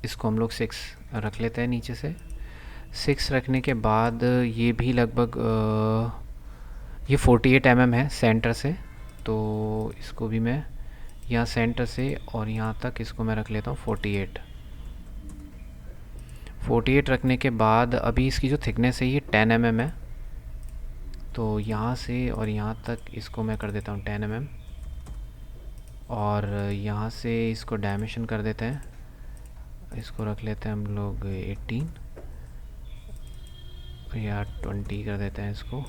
इसको हम लोग 6 रख लेते हैं नीचे से। 6 रखने के बाद ये भी लगभग ये 48 mm है सेंटर से, तो इसको भी मैं यहाँ सेंटर से और यहाँ तक इसको मैं रख लेता हूँ 48 रखने के बाद अभी इसकी जो थिकनेस है ये 10 mm है, तो यहाँ से और यहाँ तक इसको मैं कर देता हूँ 10 mm, और यहाँ से इसको डायमेंशन कर देते हैं, इसको रख लेते हैं हम लोग 18 या 20 कर देते हैं, इसको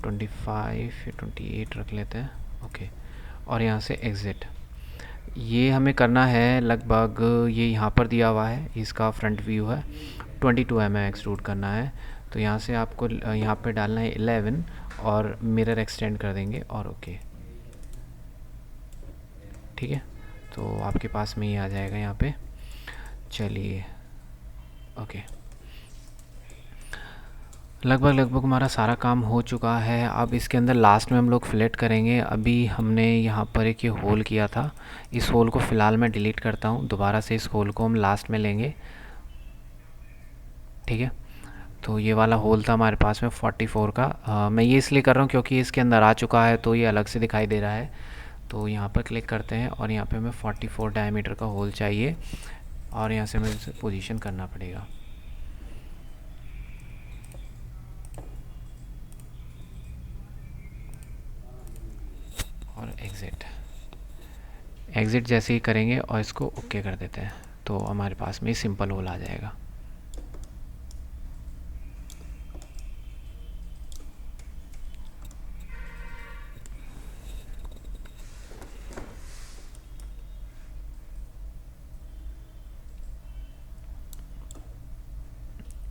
25 या 28 रख लेते हैं। ओके, और यहाँ से एग्ज़िट, ये हमें करना है लगभग, ये यहाँ पर दिया हुआ है, इसका फ्रंट व्यू है, 22 mm एक्सट्रूड करना है। तो यहाँ से आपको यहाँ पे डालना है 11 और मिरर एक्सटेंड कर देंगे और ओके, ठीक है। तो आपके पास में ही आ जाएगा यहाँ पे। चलिए, ओके, लगभग हमारा सारा काम हो चुका है। अब इसके अंदर लास्ट में हम लोग फिलेट करेंगे। अभी हमने यहाँ पर एक ये होल किया था, इस होल को फ़िलहाल मैं डिलीट करता हूँ, दोबारा से इस होल को हम लास्ट में लेंगे, ठीक है। तो ये वाला होल था हमारे पास में 44 का। मैं ये इसलिए कर रहा हूँ क्योंकि इसके अंदर आ चुका है तो ये अलग से दिखाई दे रहा है। तो यहाँ पर क्लिक करते हैं और यहाँ पे हमें 44 डायमीटर का होल चाहिए और यहाँ से हमें इसे पोजीशन करना पड़ेगा। और एग्ज़िट जैसे ही करेंगे और इसको ओके कर देते हैं तो हमारे पास में सिंपल होल आ जाएगा।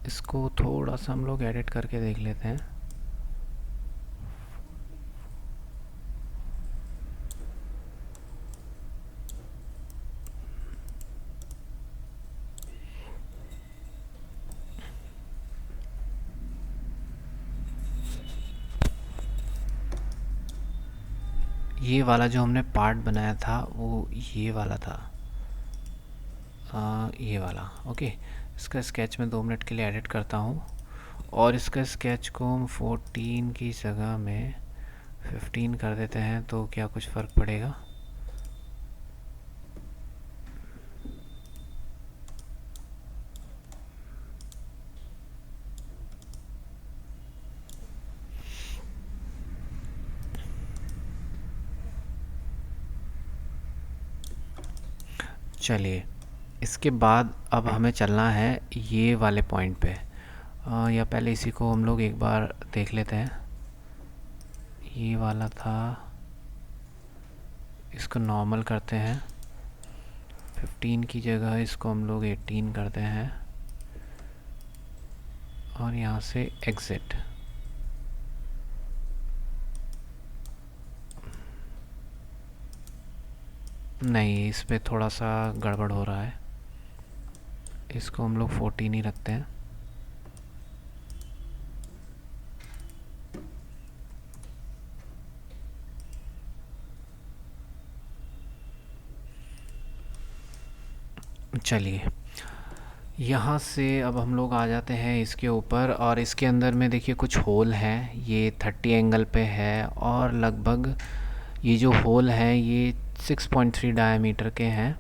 इसको थोड़ा सा हम लोग एडिट करके देख लेते हैं। ये वाला जो हमने पार्ट बनाया था वो ये वाला था, ये वाला, ओके। इसका स्केच मैं 2 मिनट के लिए एडिट करता हूँ और इसका स्केच को हम 14 की जगह में 15 कर देते हैं, तो क्या कुछ फ़र्क पड़ेगा? चलिए, इसके बाद अब हमें चलना है ये वाले पॉइंट पे, या पहले इसी को हम लोग एक बार देख लेते हैं। ये वाला था, इसको नॉर्मल करते हैं, 15 की जगह इसको हम लोग 18 करते हैं और यहाँ से एग्ज़िट। नहीं, इस पे थोड़ा सा गड़बड़ हो रहा है, इसको हम लोग 14 ही रखते हैं। चलिए, यहाँ से अब हम लोग आ जाते हैं इसके ऊपर और इसके अंदर में देखिए कुछ होल हैं, ये 30 एंगल पे है और लगभग ये जो होल हैं ये 6.3 डायमीटर के हैं।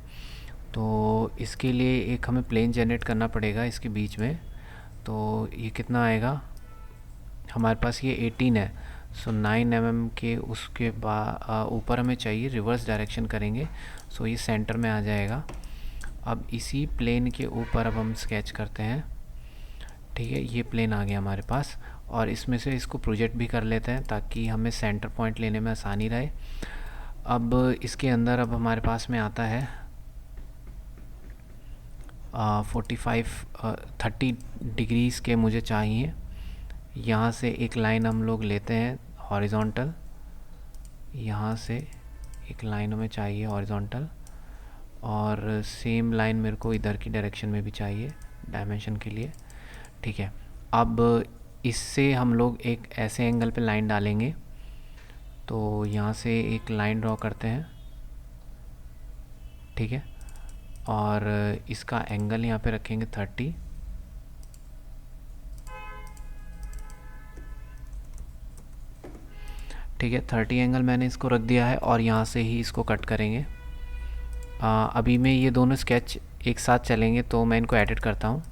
तो इसके लिए एक हमें प्लेन जनरेट करना पड़ेगा इसके बीच में। तो ये कितना आएगा, हमारे पास ये 18 है, सो 9 mm के उसके ऊपर हमें चाहिए, रिवर्स डायरेक्शन करेंगे सो ये सेंटर में आ जाएगा। अब इसी प्लेन के ऊपर अब हम स्केच करते हैं, ठीक है। ये प्लेन आ गया हमारे पास और इसमें से इसको प्रोजेक्ट भी कर लेते हैं ताकि हमें सेंटर पॉइंट लेने में आसानी रहे। अब इसके अंदर अब हमारे पास में आता है 45 30 डिग्रीज़ के मुझे चाहिए। यहाँ से एक लाइन हम लोग लेते हैं हॉरिजॉन्टल, यहाँ से एक लाइन हमें चाहिए हॉरिजॉन्टल, और सेम लाइन मेरे को इधर की डायरेक्शन में भी चाहिए डायमेंशन के लिए। ठीक है, अब इससे हम लोग एक ऐसे एंगल पे लाइन डालेंगे। तो यहाँ से एक लाइन ड्रॉ करते हैं, ठीक है, और इसका एंगल यहाँ पे रखेंगे 30। ठीक है, 30 एंगल मैंने इसको रख दिया है और यहाँ से ही इसको कट करेंगे। अभी मैं ये दोनों स्केच एक साथ चलेंगे तो मैं इनको एडिट करता हूँ।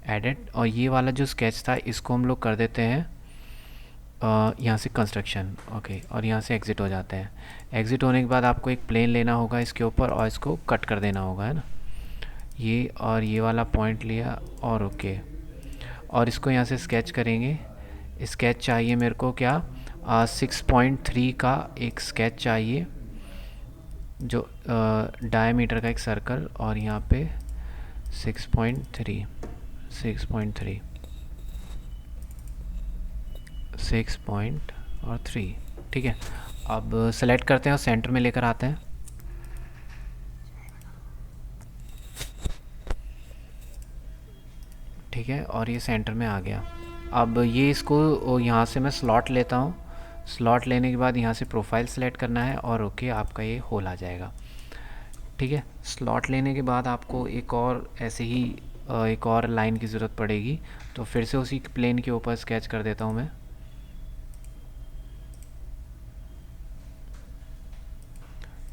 एडिट, और ये वाला जो स्केच था इसको हम लोग कर देते हैं यहाँ से कंस्ट्रक्शन, ओके, और यहाँ से एग्ज़िट हो जाते हैं। एग्ज़िट होने के बाद आपको एक प्लेन लेना होगा इसके ऊपर और इसको कट कर देना होगा, है ना, ये और ये वाला पॉइंट लिया और ओके, और इसको यहाँ से स्केच करेंगे। स्केच चाहिए मेरे को क्या 6.3 का एक स्केच चाहिए, जो डायमीटर का एक सर्कल, और यहाँ पे 6.3 6.3, ठीक है। अब सेलेक्ट करते हैं और सेंटर में लेकर आते हैं। ठीक है, और ये सेंटर में आ गया। अब ये इसको यहाँ से मैं स्लॉट लेता हूँ। स्लॉट लेने के बाद यहाँ से प्रोफाइल सेलेक्ट करना है और ओके, आपका ये होल आ जाएगा। ठीक है, स्लॉट लेने के बाद आपको एक और ऐसे ही एक और लाइन की ज़रूरत पड़ेगी, तो फिर से उसी प्लेन के ऊपर स्केच कर देता हूँ मैं।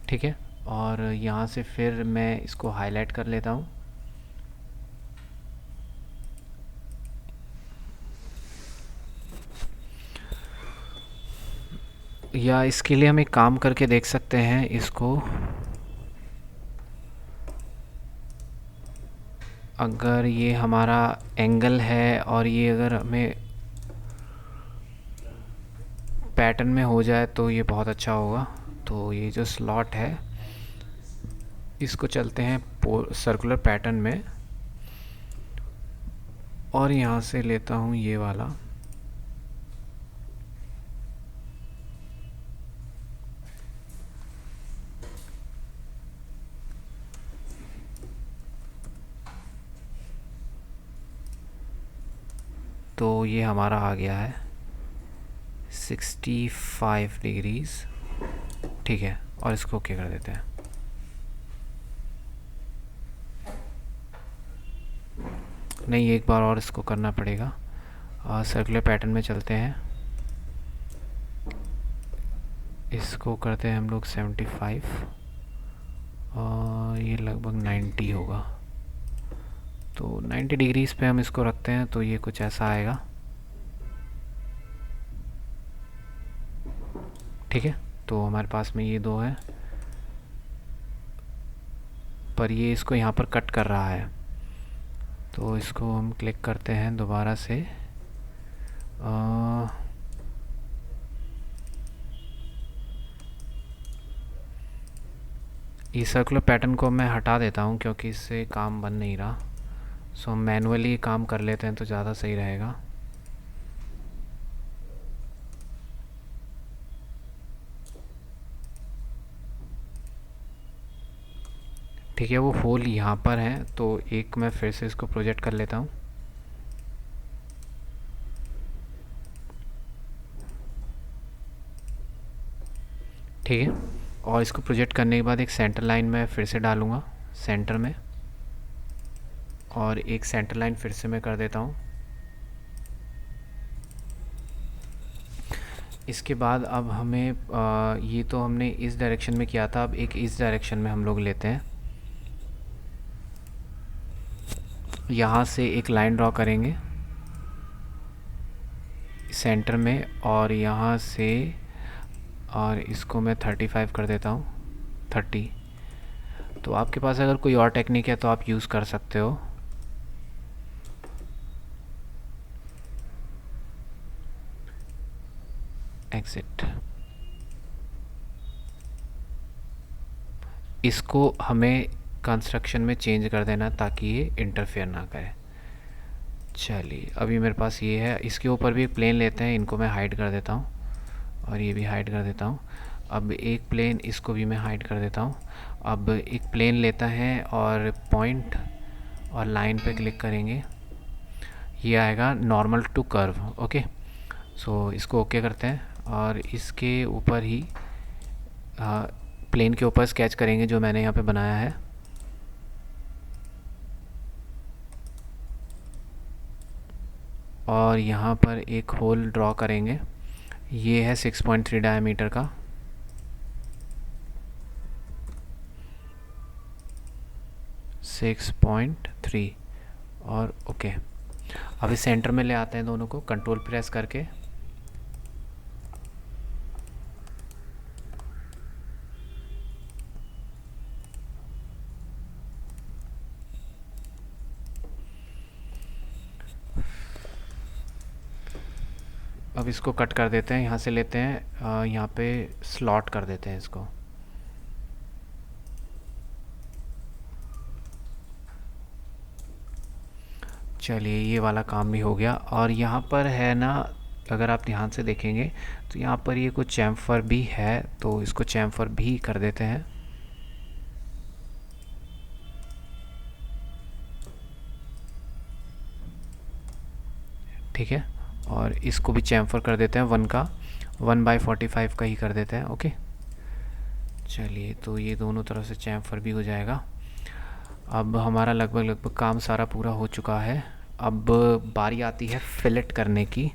ठीक है, और यहाँ से फिर मैं इसको हाईलाइट कर लेता हूँ। या इसके लिए हम एक काम करके देख सकते हैं इसको, अगर ये हमारा एंगल है और ये अगर हमें पैटर्न में हो जाए तो ये बहुत अच्छा होगा। तो ये जो स्लॉट है इसको चलते हैं सर्कुलर पैटर्न में, और यहाँ से लेता हूँ ये वाला, तो ये हमारा आ गया है 65 डिग्रीज़। ठीक है, और इसको ओके कर देते हैं। नहीं, एक बार और इसको करना पड़ेगा। सर्कुलर पैटर्न में चलते हैं, इसको करते हैं हम लोग 75, और ये लगभग 90 होगा। तो 90 डिग्रीज़ पे हम इसको रखते हैं, तो ये कुछ ऐसा आएगा। ठीक है, तो हमारे पास में ये दो हैं, पर ये इसको यहाँ पर कट कर रहा है, तो इसको हम क्लिक करते हैं दोबारा से। ये सर्कुलर पैटर्न को मैं हटा देता हूँ क्योंकि इससे काम बन नहीं रहा। सो हम मैनुअली काम कर लेते हैं तो ज़्यादा सही रहेगा। ठीक है, वो होल यहाँ पर है, तो एक मैं फिर से इसको प्रोजेक्ट कर लेता हूँ। ठीक है, और इसको प्रोजेक्ट करने के बाद एक सेंटर लाइन मैं फिर से डालूँगा सेंटर में, और एक सेंटर लाइन फिर से मैं कर देता हूँ। इसके बाद अब हमें ये तो हमने इस डायरेक्शन में किया था, अब एक इस डायरेक्शन में हम लोग लेते हैं। यहाँ से एक लाइन ड्रॉ करेंगे सेंटर में, और यहाँ से, और इसको मैं 35 कर देता हूँ, 30। तो आपके पास अगर कोई और टेक्निक है तो आप यूज़ कर सकते हो। एग्जिट। इसको हमें कंस्ट्रक्शन में चेंज कर देना ताकि ये इंटरफेयर ना करे। चलिए अभी मेरे पास ये है, इसके ऊपर भी प्लेन लेते हैं, इनको मैं हाइड कर देता हूँ और ये भी हाइड कर देता हूँ। अब एक प्लेन, इसको भी मैं हाइड कर देता हूँ। अब एक प्लेन लेता है और पॉइंट और लाइन पे क्लिक करेंगे, ये आएगा नॉर्मल टू कर्व। ओके, सो इसको ओके करते हैं और इसके ऊपर ही प्लेन के ऊपर स्केच करेंगे जो मैंने यहाँ पे बनाया है। और यहाँ पर एक होल ड्रॉ करेंगे, ये है 6.3 डायमीटर का। सिक्स पॉइंट थ्री और ओके। अब इस सेंटर में ले आते हैं दोनों को कंट्रोल प्रेस करके। अब इसको कट कर देते हैं, यहाँ से लेते हैं, यहाँ पे स्लॉट कर देते हैं इसको। चलिए ये वाला काम भी हो गया। और यहाँ पर है ना, अगर आप ध्यान से देखेंगे तो यहाँ पर ये कुछ चैम्फर भी है, तो इसको चैम्फर भी कर देते हैं। ठीक है, और इसको भी चैम्फर कर देते हैं, 1/45 का ही कर देते हैं। ओके, चलिए तो ये दोनों तरफ से चैम्फर भी हो जाएगा। अब हमारा लगभग काम सारा पूरा हो चुका है। अब बारी आती है फिलेट करने की।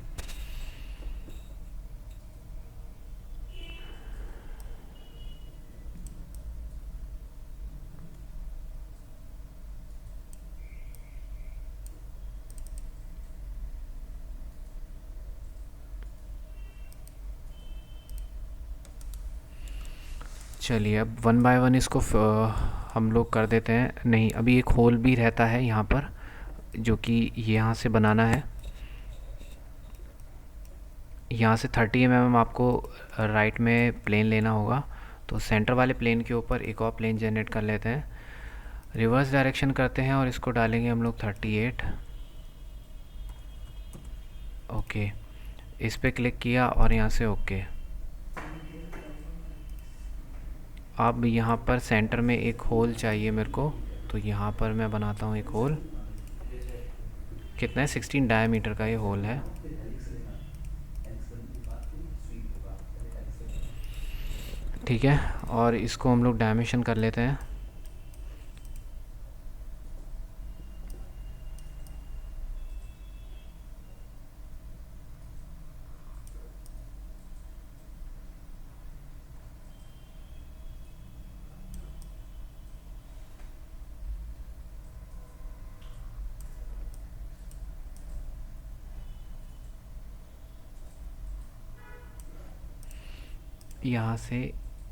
चलिए अब 1 बाय 1 इसको हम लोग कर देते हैं। नहीं, अभी एक होल भी रहता है यहाँ पर जो कि यहाँ से बनाना है। यहाँ से 30 mm आपको राइट में प्लेन लेना होगा, तो सेंटर वाले प्लेन के ऊपर एक और प्लेन जनरेट कर लेते हैं, रिवर्स डायरेक्शन करते हैं और इसको डालेंगे हम लोग 38। ओके, इस पे क्लिक किया और यहाँ से ओके। अब यहाँ पर सेंटर में एक होल चाहिए मेरे को, तो यहाँ पर मैं बनाता हूँ एक होल। कितना है, 16 डायमीटर का ये होल है। ठीक है, और इसको हम लोग डायमेंशन कर लेते हैं। यहाँ से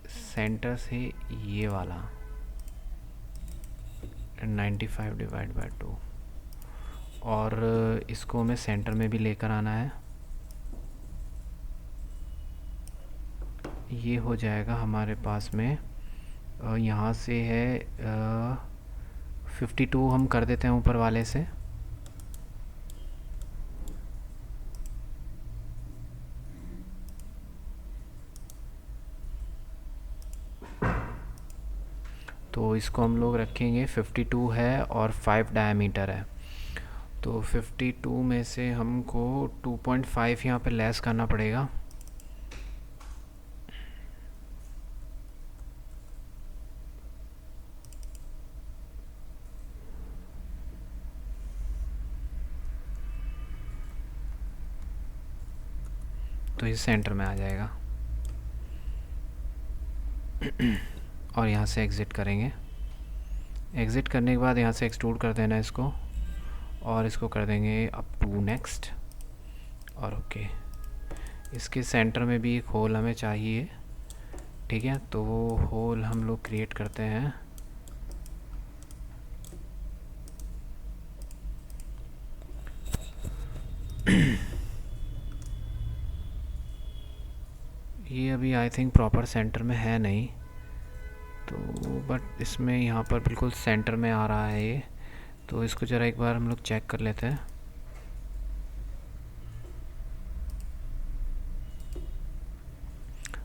सेंटर से ये वाला 95/2, और इसको हमें सेंटर में भी लेकर आना है। ये हो जाएगा हमारे पास में, यहाँ से है 52 हम कर देते हैं ऊपर वाले से। तो इसको हम लोग रखेंगे, 52 है और 5 डायमीटर है, तो 52 में से हमको 2.5 यहाँ पे लेस करना पड़ेगा। तो ये सेंटर में आ जाएगा और यहाँ से एग्ज़िट करेंगे। एग्ज़िट करने के बाद यहाँ से एक्सट्रूड कर देना इसको, और इसको कर देंगे अप टू नेक्स्ट और ओके। इसके सेंटर में भी एक होल हमें चाहिए। ठीक है, तो वो होल हम लोग क्रिएट करते हैं। आई थिंक प्रॉपर सेंटर में है नहीं, तो बट इसमें यहाँ पर बिल्कुल सेंटर में आ रहा है ये। तो इसको ज़रा एक बार हम लोग चेक कर लेते हैं।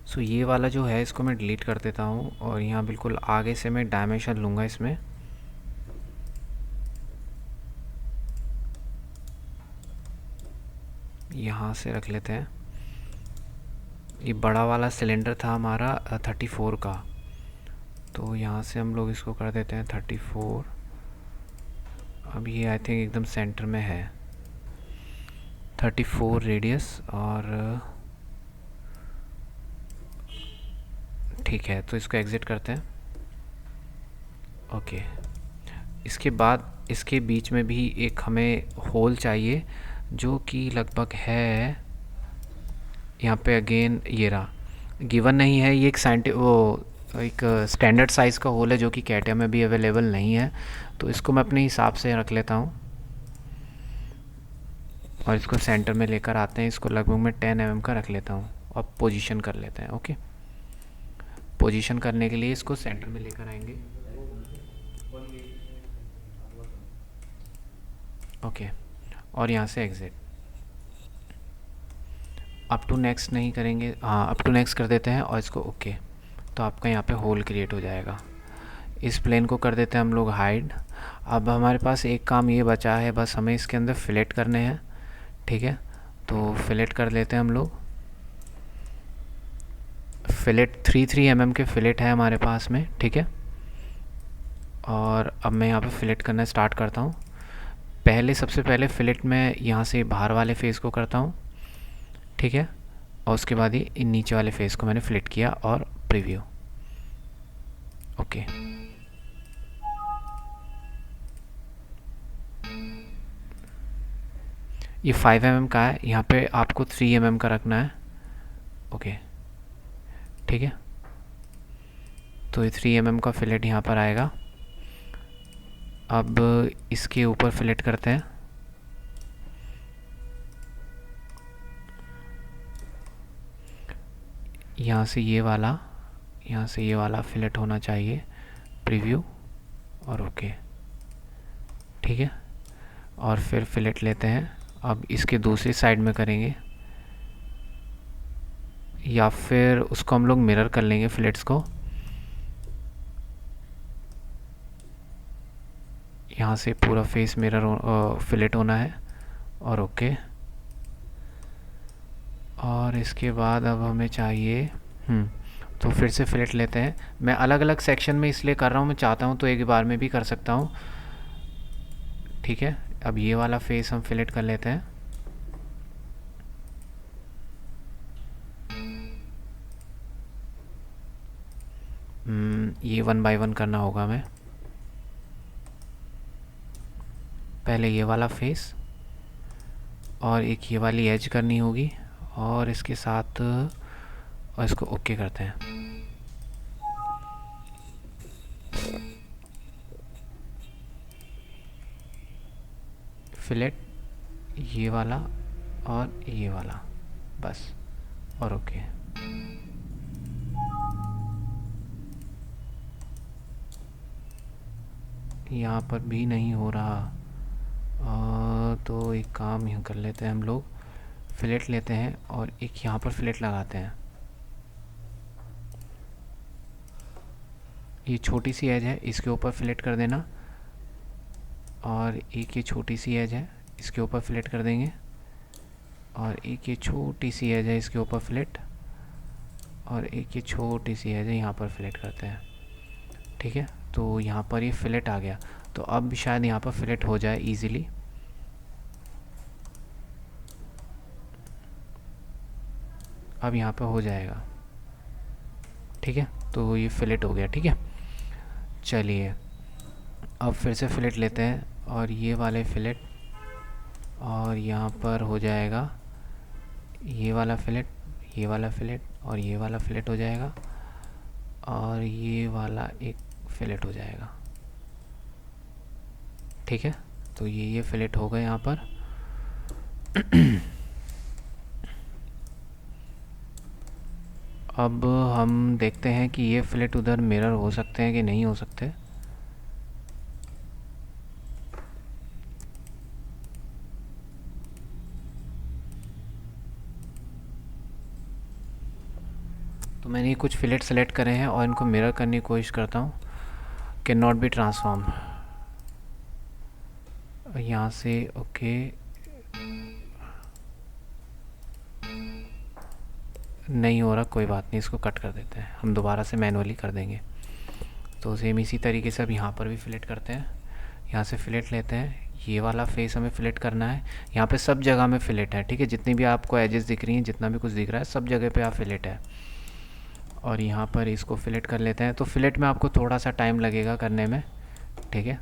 सो ये वाला जो है इसको मैं डिलीट कर देता हूँ, और यहाँ बिल्कुल आगे से मैं डायमेंशन लूँगा इसमें। यहाँ से रख लेते हैं। ये बड़ा वाला सिलेंडर था हमारा 34 का, तो यहाँ से हम लोग इसको कर देते हैं 34। अब ये आई थिंक एकदम सेंटर में है, 34 रेडियस, और ठीक है। तो इसको एग्ज़िट करते हैं। ओके, इसके बाद इसके बीच में भी एक हमें होल चाहिए, जो कि लगभग है यहाँ पे। अगेन ये रहा, गिवन नहीं है, ये एक स्टैंडर्ड साइज़ का होल है जो कि कैटिया में भी अवेलेबल नहीं है। तो इसको मैं अपने हिसाब से रख लेता हूँ, और इसको सेंटर में लेकर आते हैं। इसको लगभग मैं 10 mm का रख लेता हूँ। अब पोजीशन कर लेते हैं। ओके, पोजीशन करने के लिए इसको सेंटर में लेकर आएंगे। ओके, और यहाँ से एग्ज़िट। अप टू नेक्स्ट नहीं करेंगे, हाँ अप टू नेक्स्ट कर देते हैं, और इसको ओके। तो आपका यहाँ पे होल क्रिएट हो जाएगा। इस प्लेन को कर देते हैं हम लोग हाइड। अब हमारे पास एक काम ये बचा है, बस हमें इसके अंदर फिलेट करने हैं। ठीक है, तो फिलेट कर लेते हैं हम लोग। फिलेट 3 mm के फिलेट है हमारे पास में। ठीक है, और अब मैं यहाँ पे फिलेट करना स्टार्ट करता हूँ। सबसे पहले फिलेट मैं यहाँ से बाहर वाले फेस को करता हूँ। ठीक है, और उसके बाद ही इन नीचे वाले फेस को मैंने फिलेट किया, और प्रीव्यू। ओके, ये 5 mm का है, यहाँ पे आपको 3 mm का रखना है। ओके, ठीक है, तो ये 3 mm का फिलेट यहाँ पर आएगा। अब इसके ऊपर फिलेट करते हैं। यहाँ से ये वाला फिलेट होना चाहिए, प्रीव्यू, और ओके। ठीक है, और फिर फिलेट लेते हैं। अब इसके दूसरी साइड में करेंगे, या फिर उसको हम लोग मिरर कर लेंगे फिलेट्स को। यहाँ से पूरा फेस मिरर फिलेट होना है, और ओके। और इसके बाद अब हमें चाहिए तो फिर से फिलेट लेते हैं। मैं अलग अलग सेक्शन में इसलिए कर रहा हूँ, मैं चाहता हूँ तो एक बार में भी कर सकता हूँ। ठीक है, अब ये वाला फेस हम फिलेट कर लेते हैं। ये 1 by 1 करना होगा हमें। पहले ये वाला फेस, और एक ये वाली एज करनी होगी, और इसके साथ, और इसको ओके करते हैं। फिलेट ये वाला और ये वाला, बस, और ओके। यहाँ पर भी नहीं हो रहा, तो एक काम यहाँ कर लेते हैं हम लोग। फिलेट लेते हैं और एक यहाँ पर फिलेट लगाते हैं। ये छोटी सी एज है, इसके ऊपर फिलेट कर देना, और एक ये छोटी सी एज है, इसके ऊपर फिलेट कर देंगे, और एक ये छोटी सी एज है, इसके ऊपर फिलेट, और एक ये छोटी सी एज है, यहाँ पर फिलेट करते हैं। ठीक है, तो यहाँ पर ये फिलेट आ गया। तो अब शायद यहाँ पर फिलेट हो जाए इजीली। अब यहाँ पर हो जाएगा। ठीक है, तो ये फिलेट हो गया। ठीक है, चलिए अब फिर से फिलेट लेते हैं, और ये वाले फिलेट, और यहाँ पर हो जाएगा ये वाला फिलेट, ये वाला फिलेट, और ये वाला फिलेट हो जाएगा, और ये वाला एक फिलेट हो जाएगा। ठीक है, तो ये फिलेट हो गए यहाँ पर। अब हम देखते हैं कि ये फिलेट उधर मिरर हो सकते हैं कि नहीं हो सकते। तो मैंने ये कुछ फिलेट सेलेक्ट करे हैं और इनको मिरर करने की कोशिश करता हूँ। कैन नॉट बी ट्रांसफॉर्म, यहाँ से ओके नहीं हो रहा, कोई बात नहीं, इसको कट कर देते हैं, हम दोबारा से मैनुअली कर देंगे। तो सेम इसी तरीके से अब यहाँ पर भी फिलेट करते हैं। यहाँ से फिलेट लेते हैं, ये वाला फेस हमें फिलेट करना है। यहाँ पे सब जगह में फिलेट है, ठीक है, जितनी भी आपको एजेस दिख रही हैं, जितना भी कुछ दिख रहा है, सब जगह पे आप फिलेट है। और यहाँ पर इसको फिलेट कर लेते हैं। तो फिलेट में आपको थोड़ा सा टाइम लगेगा करने में, ठीक है,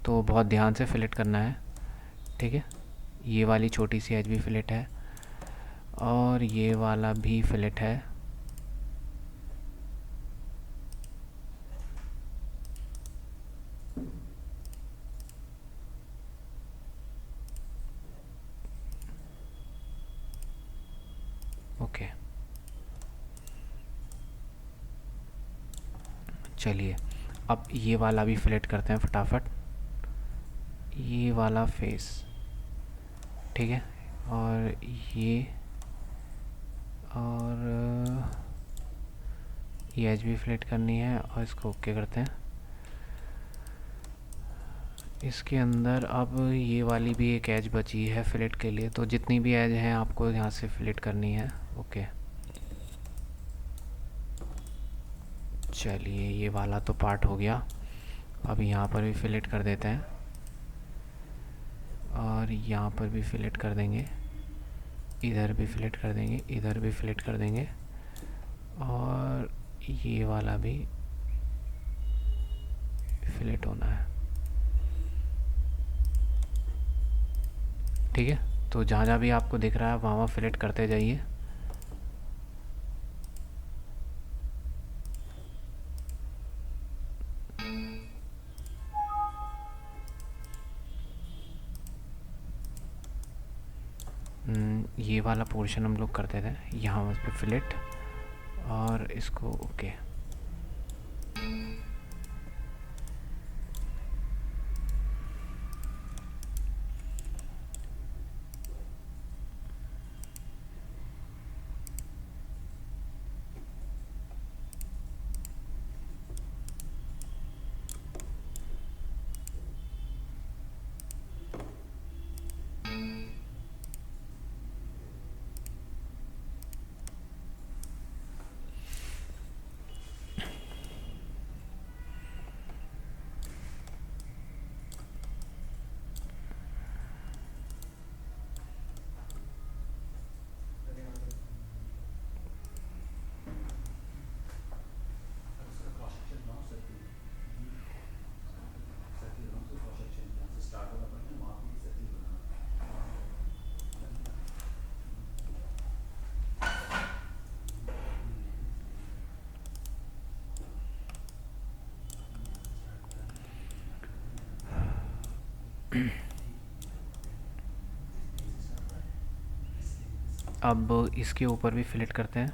तो बहुत ध्यान से फिलेट करना है, ठीक है। ये वाली छोटी सी एज भी फिलेट है और ये वाला भी फिलेट है। ओके, चलिए अब ये वाला भी फिलेट करते हैं फटाफट, ये वाला फेस, ठीक है, और ये और ये एज भी फिलेट करनी है और इसको ओके करते हैं। इसके अंदर अब ये वाली भी एक एज बची है फिलेट के लिए, तो जितनी भी एज हैं आपको यहाँ से फिलेट करनी है। ओके, चलिए ये वाला तो पार्ट हो गया। अब यहाँ पर भी फिलेट कर देते हैं और यहाँ पर भी फिलेट कर देंगे, इधर भी फिलेट कर देंगे, इधर भी फिलेट कर देंगे और ये वाला भी फिलेट होना है, ठीक है। तो जहाँ जहाँ भी आपको दिख रहा है वहाँ वहाँ फिलेट करते जाइए। ये वाला पोर्शन हम लोग करते थे, यहाँ उस पर फिलेट और इसको ओके। अब इसके ऊपर भी फिलेट करते हैं,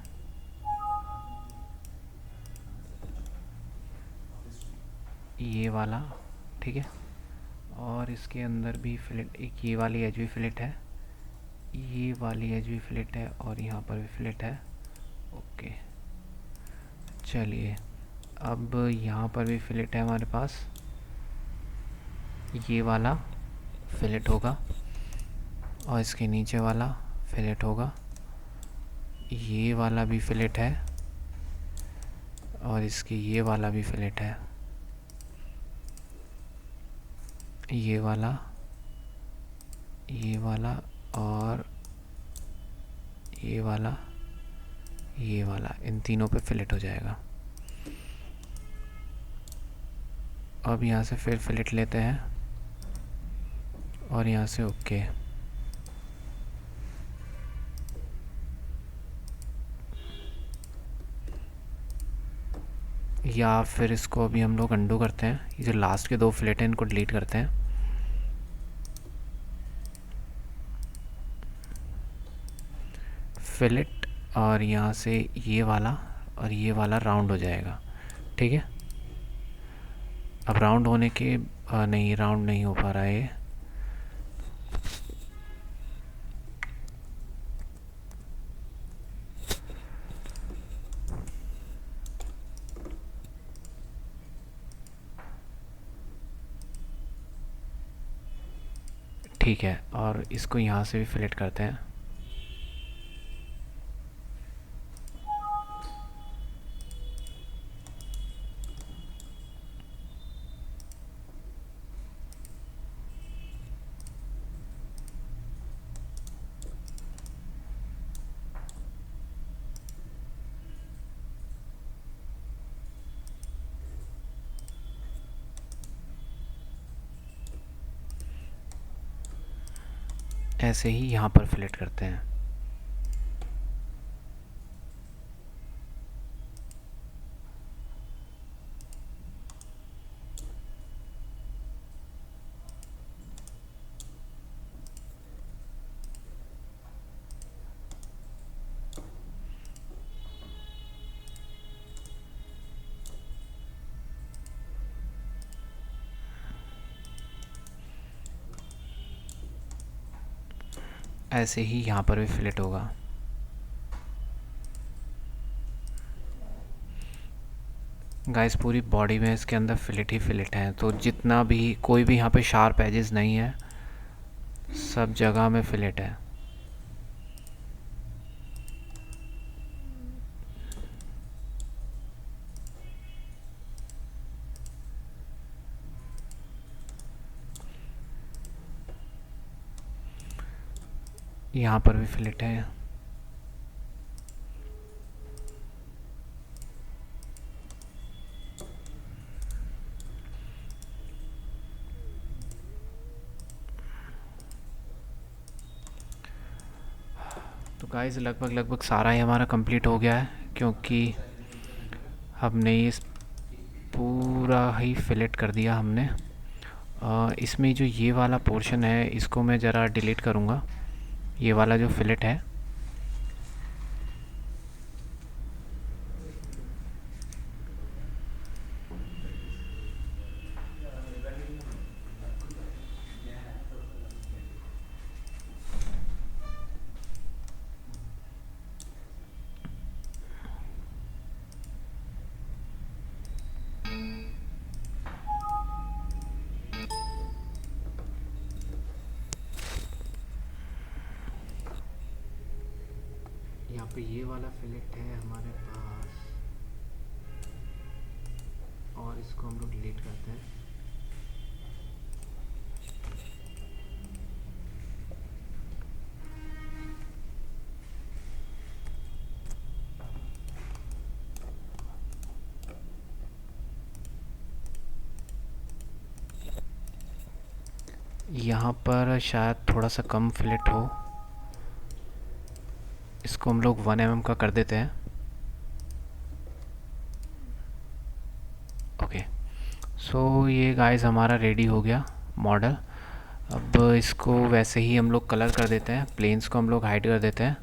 ये वाला, ठीक है, और इसके अंदर भी फिलेट, एक ये वाली एज भी फिलेट है, ये वाली एज भी फिलेट है और यहाँ पर भी फिलेट है। ओके, चलिए अब यहाँ पर भी फिलेट है हमारे पास, ये वाला फिलेट होगा और इसके नीचे वाला फिलेट होगा, ये वाला भी फिलेट है और इसके ये वाला भी फिलेट है, ये वाला, ये वाला और ये वाला, ये वाला, इन तीनों पे फिलेट हो जाएगा। अब यहाँ से फिर फिलेट लेते हैं और यहाँ से ओके। या फिर इसको अभी हम लोग अंडू करते हैं, ये जो लास्ट के दो फिलेट हैं इनको डिलीट करते हैं। फिलेट और यहाँ से ये वाला और ये वाला राउंड हो जाएगा। ठीक है, अब राउंड होने के नहीं, राउंड नहीं हो पा रहा है ये। ठीक है, और इसको यहाँ से भी फिलेट करते हैं। ऐसे ही यहाँ पर फिलेट करते हैं। ऐसे ही यहाँ पर भी फिलेट होगा। गाइस पूरी बॉडी में इसके अंदर फिलेट ही फिलेट है, तो जितना भी कोई भी यहाँ पे शार्प एजेस नहीं है, सब जगह में फिलेट है। यहाँ पर भी फिलेट है। तो गाइस लगभग सारा ही हमारा कंप्लीट हो गया है, क्योंकि हमने ये पूरा ही फिलेट कर दिया हमने। इसमें जो ये वाला पोर्शन है इसको मैं ज़रा डिलीट करूँगा, ये वाला जो फिलेट है। यहाँ पे ये वाला फिलेट है हमारे पास, और इसको हम लोग डिलीट करते हैं। यहाँ पर शायद थोड़ा सा कम फिलेट हो, इसको हम लोग 1 mm का कर देते हैं। ओके, सो ये गाइस हमारा रेडी हो गया मॉडल। अब इसको वैसे ही हम लोग कलर कर देते हैं, प्लेन्स को हम लोग हाइड कर देते हैं।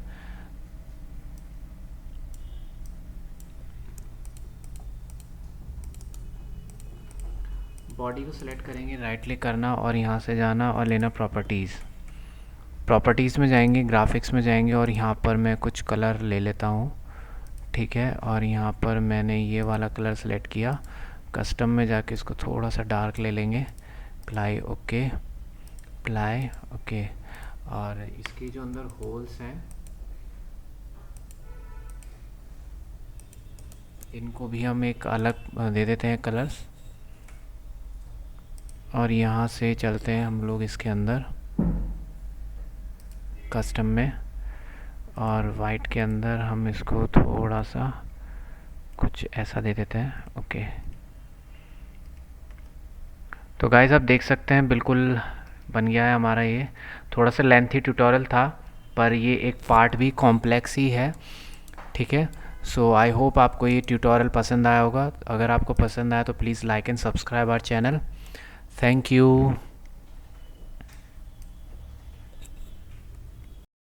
बॉडी को सिलेक्ट करेंगे, राइट क्लिक करना और यहाँ से जाना और लेना प्रॉपर्टीज़ में जाएंगे, ग्राफिक्स में जाएंगे और यहाँ पर मैं कुछ कलर ले लेता हूँ। ठीक है, और यहाँ पर मैंने ये वाला कलर सेलेक्ट किया। कस्टम में जाके इसको थोड़ा सा डार्क ले लेंगे, अप्लाई ओके, अप्लाई ओके। और इसके जो अंदर होल्स हैं इनको भी हम एक अलग दे देते हैं कलर्स। और यहाँ से चलते हैं हम लोग इसके अंदर कस्टम में, और वाइट के अंदर हम इसको थोड़ा सा कुछ ऐसा दे देते हैं। ओके, तो गाइस आप देख सकते हैं बिल्कुल बन गया है हमारा। ये थोड़ा सा लेंथी ट्यूटोरियल था, पर ये एक पार्ट भी कॉम्प्लेक्स ही है। ठीक है, सो आई होप आपको ये ट्यूटोरियल पसंद आया होगा। अगर आपको पसंद आया तो please like and subscribe our channel. Thank you.